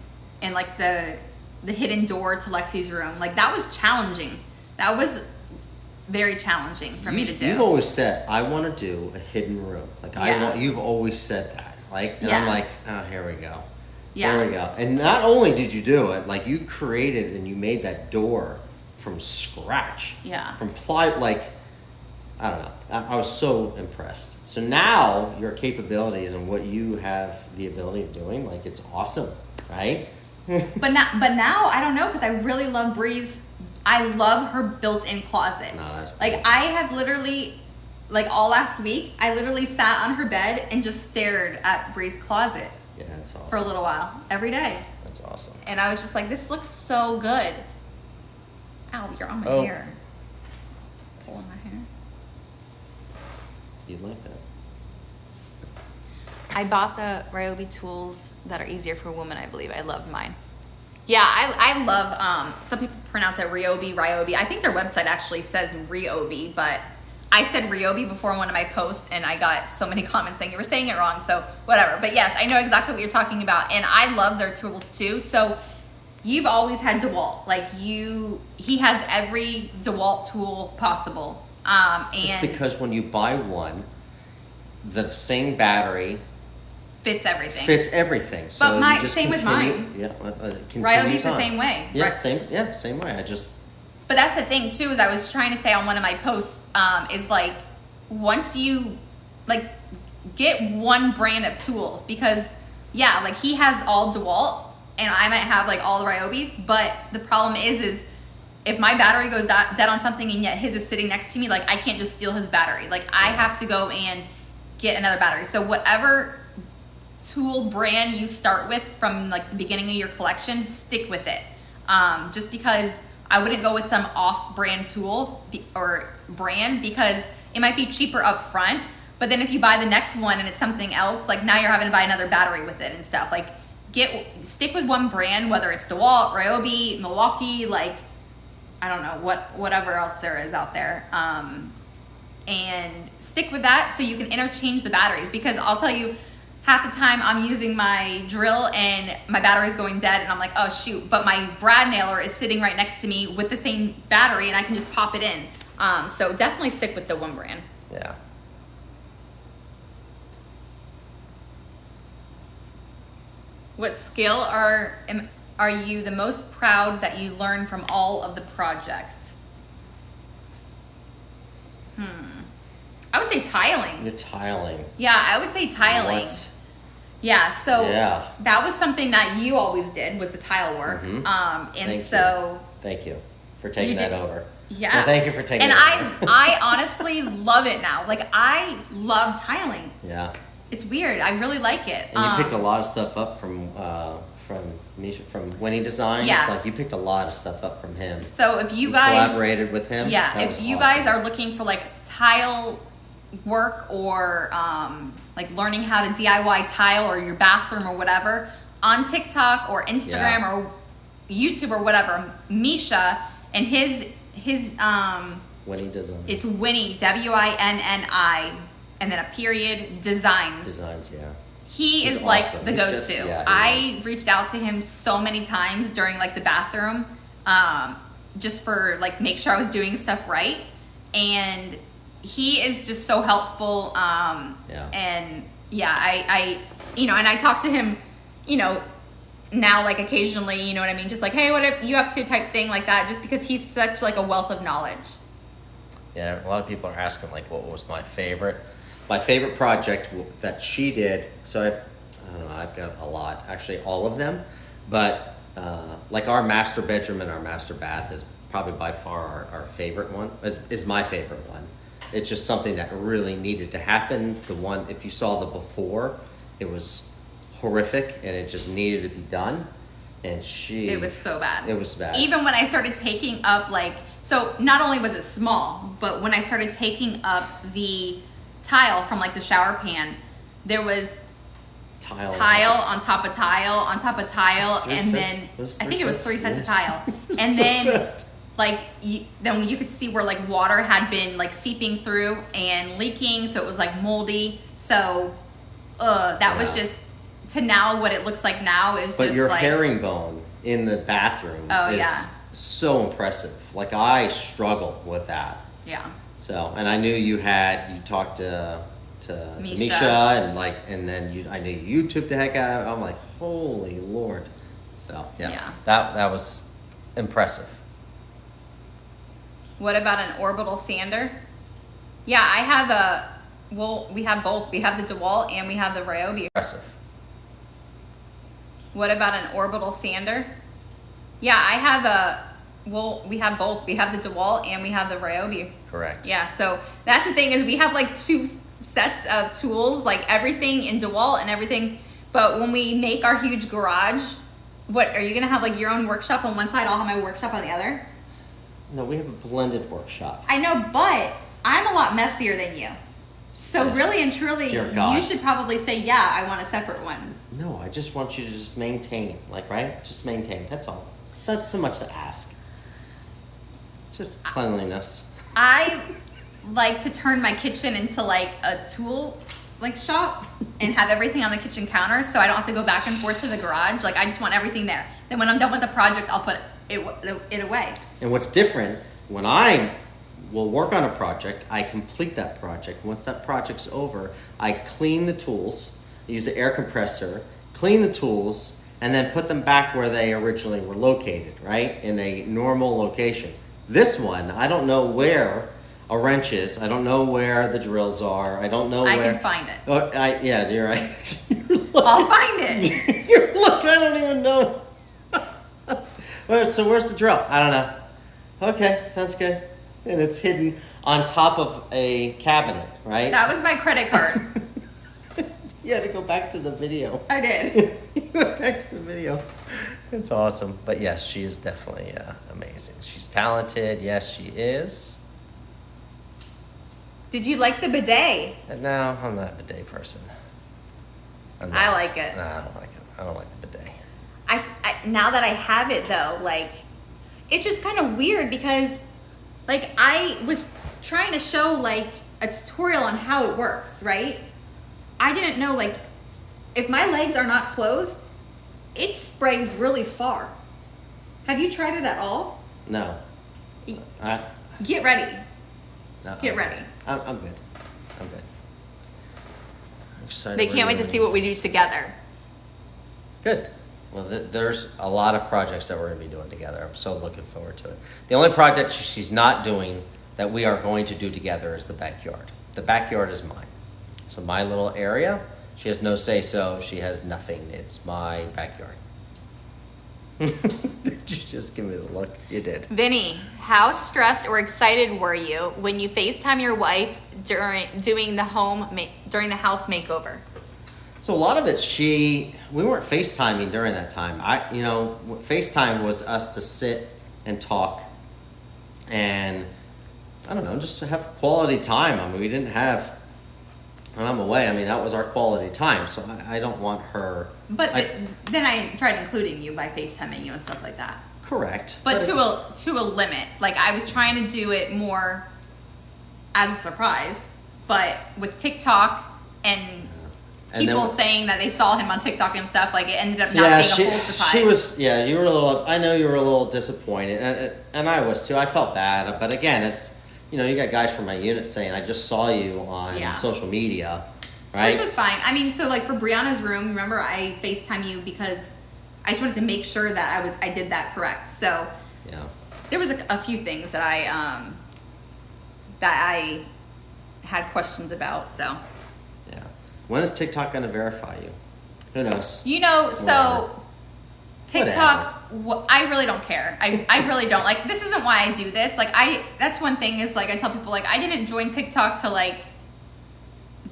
like the hidden door to Lexi's room, like, that was challenging. That was very challenging for me to do. You've always said, I want to do a hidden room. Like, you've always said that. Like, and I'm like, oh, here we go. Yeah. There we go. And not only did you do it, like, you created and you made that door from scratch. Yeah. From like, I don't know. I was so impressed. So now your capabilities and what you have the ability of doing, like, it's awesome, right? But now I don't know, because I really love Bree's. I love her built-in closet. No, that's like, cool. I have literally, like, all last week, I literally sat on her bed and just stared at Bree's closet. Yeah, that's awesome. For a little while, every day. That's awesome. And I was just like, this looks so good. Ow, you're on my hair. Pulling my hair. You'd like that. I bought the Ryobi tools that are easier for women, I believe. I love mine. Yeah, I love, some people pronounce it Ryobi. I think their website actually says Ryobi, but I said Ryobi before in one of my posts, and I got so many comments saying you were saying it wrong, so whatever. But yes, I know exactly what you're talking about, and I love their tools too. So you've always had DeWalt. He has every DeWalt tool possible. And it's because when you buy one, the same battery fits everything. So but same with mine. Yeah, Ryobi's the same way. Yeah, right? same way. But that's the thing too, is I was trying to say on one of my posts, is like, once you get one brand of tools, because yeah, like he has all DeWalt and I might have like all the Ryobis, but the problem is if my battery goes dead on something and yet his is sitting next to me, like I can't just steal his battery. Like I have to go and get another battery. So whatever tool brand you start with from like the beginning of your collection, stick with it. Just because I wouldn't go with some off-brand tool or brand, because it might be cheaper up front, but then if you buy the next one and it's something else, like now you're having to buy another battery with it and stuff. Like stick with one brand, whether it's DeWalt, Ryobi, Milwaukee, like I don't know, whatever else there is out there. And stick with that so you can interchange the batteries, because I'll tell you, half the time I'm using my drill and my battery's going dead and I'm like, oh shoot, but my brad nailer is sitting right next to me with the same battery and I can just pop it in. So definitely stick with the one brand. Yeah. What skill are you the most proud that you learned from all of the projects? I would say tiling. You're tiling. Yeah, I would say tiling. What? Yeah, so that was something that you always did, was the tile work. Mm-hmm. Thank you for taking that over. Yeah. Well, thank you for taking it over. And I honestly love it now. Like I love tiling. Yeah. It's weird. I really like it. And you picked a lot of stuff up from Misha, from Vinnie Designs. Yeah. Like you picked a lot of stuff up from him. So if you guys collaborated with him, yeah, if you guys are looking for like tile work or like learning how to DIY tile or your bathroom or whatever, on TikTok or Instagram or YouTube or whatever, Misha and his Vinnie Designs. It's Vinnie, Winni, and then a period, Designs. Yeah. He's awesome. Like the go-to. Yeah, I reached out to him so many times during like the bathroom, just for like make sure I was doing stuff right, and he is just so helpful. And yeah, I and I talk to him, now like occasionally, you know what I mean? Just like, hey, what are you up to type thing like that, just because he's such like a wealth of knowledge. Yeah, a lot of people are asking like what was my favorite. My favorite project that she did, so I don't know, I've got a lot, actually all of them, but like our master bedroom and our master bath is probably by far our favorite one, is my favorite one. It's just something that really needed to happen. The one, if you saw the before, it was horrific and it just needed to be done. And it was so bad. It was bad. Even when I started taking up so not only was it small, but when I started taking up the tile from like the shower pan, there was tile on top of tile on top of tile, and then I think it was 3 sets of tile, and then then you could see where like water had been like seeping through and leaking, so it was like moldy. So that was just, to now what it looks like now is but just your like herringbone in the bathroom is so impressive. Like I struggle with that. Yeah. So, and I knew you talked to Misha and then I knew you took the heck out of it. I'm like, holy Lord. So that was impressive. What about an orbital sander? Yeah, I have we have both. We have the DeWalt and we have the Ryobi. Impressive. What about an orbital sander? Yeah, I have we have both. We have the DeWalt and we have the Ryobi. Correct. Yeah, so that's the thing, is we have like 2 sets of tools, like everything in DeWalt and everything. But when we make our huge garage, what are you gonna have, like your own workshop on one side? I'll have my workshop on the other. No, we have a blended workshop. I know, but I'm a lot messier than you. So Yes. really and truly, Dear God. you should probably say, yeah, I want a separate one. No, I just want you to just maintain, like, right? Just maintain. That's all. It's not so much to ask. Just cleanliness. I like to turn my kitchen into like a tool like shop and have everything on the kitchen counter so I don't have to go back and forth to the garage. Like I just want everything there. Then when I'm done with the project, I'll put it away. And what's different, when I will work on a project, I complete that project. Once that project's over, I clean the tools, use an air compressor, clean the tools, and then put them back where they originally were located, right? In a normal location. This one, I don't know where a wrench is. I don't know where the drills are. I don't know I where. can find it. Oh, yeah, you're right. I'll find it. Look, I don't even know. So where's the drill? I don't know. Okay, sounds good. And it's hidden on top of a cabinet, right? That was my credit card. You had to go back to the video. I did. You went back to the video. It's awesome. But yes, she is definitely amazing. She's talented. Yes, she is. Did you like the bidet? No, I'm not a bidet person. I like it. No, I don't like it. I don't like the bidet. I now that I have it though, like it's just kind of weird because like I was trying to show like a tutorial on how it works, right? I didn't know like if my legs are not closed, it sprays really far. Have you tried it at all? No. Get ready. No, Get ready. I'm good. I'm good. I'm excited. They can't wait to see what we do together. Good. Well, there's a lot of projects that we're going to be doing together. I'm so looking forward to it. The only project she's not doing that we are going to do together is the backyard. The backyard is mine. So my little area, she has no say-so. She has nothing. It's my backyard. Did you just give me the look? You did. Vinny, how stressed or excited were you when you FaceTime your wife during the house makeover? So a lot of it, we weren't FaceTiming during that time. FaceTime was us to sit and talk and, I don't know, just to have quality time. I mean, we didn't have, when I'm away, I mean, that was our quality time. So I don't want her. But then I tried including you by FaceTiming you and stuff like that. Correct. But to a limit. Like I was trying to do it more as a surprise. But with TikTok and people saying that they saw him on TikTok and stuff, like it ended up not being a full surprise. You were a little, I know you were a little disappointed, and I was too. I felt bad, but again, it's, you got guys from my unit saying, I just saw you on social media, right? Which was fine. I mean, so like for Brianna's room, remember I FaceTime you because I just wanted to make sure that I did that correct. So there was a few things that I had questions about, so. Yeah. When is TikTok going to verify you? Who knows? So TikTok, I really don't care. I really don't. Like, this isn't why I do this. Like, that's one thing is, like, I tell people, like, I didn't join TikTok to, like,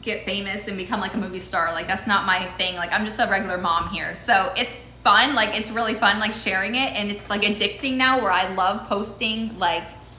get famous and become, like, a movie star. Like, that's not my thing. Like, I'm just a regular mom here. So it's fun. Like, it's really fun, like, sharing it. And it's, like, addicting now where I love posting, like,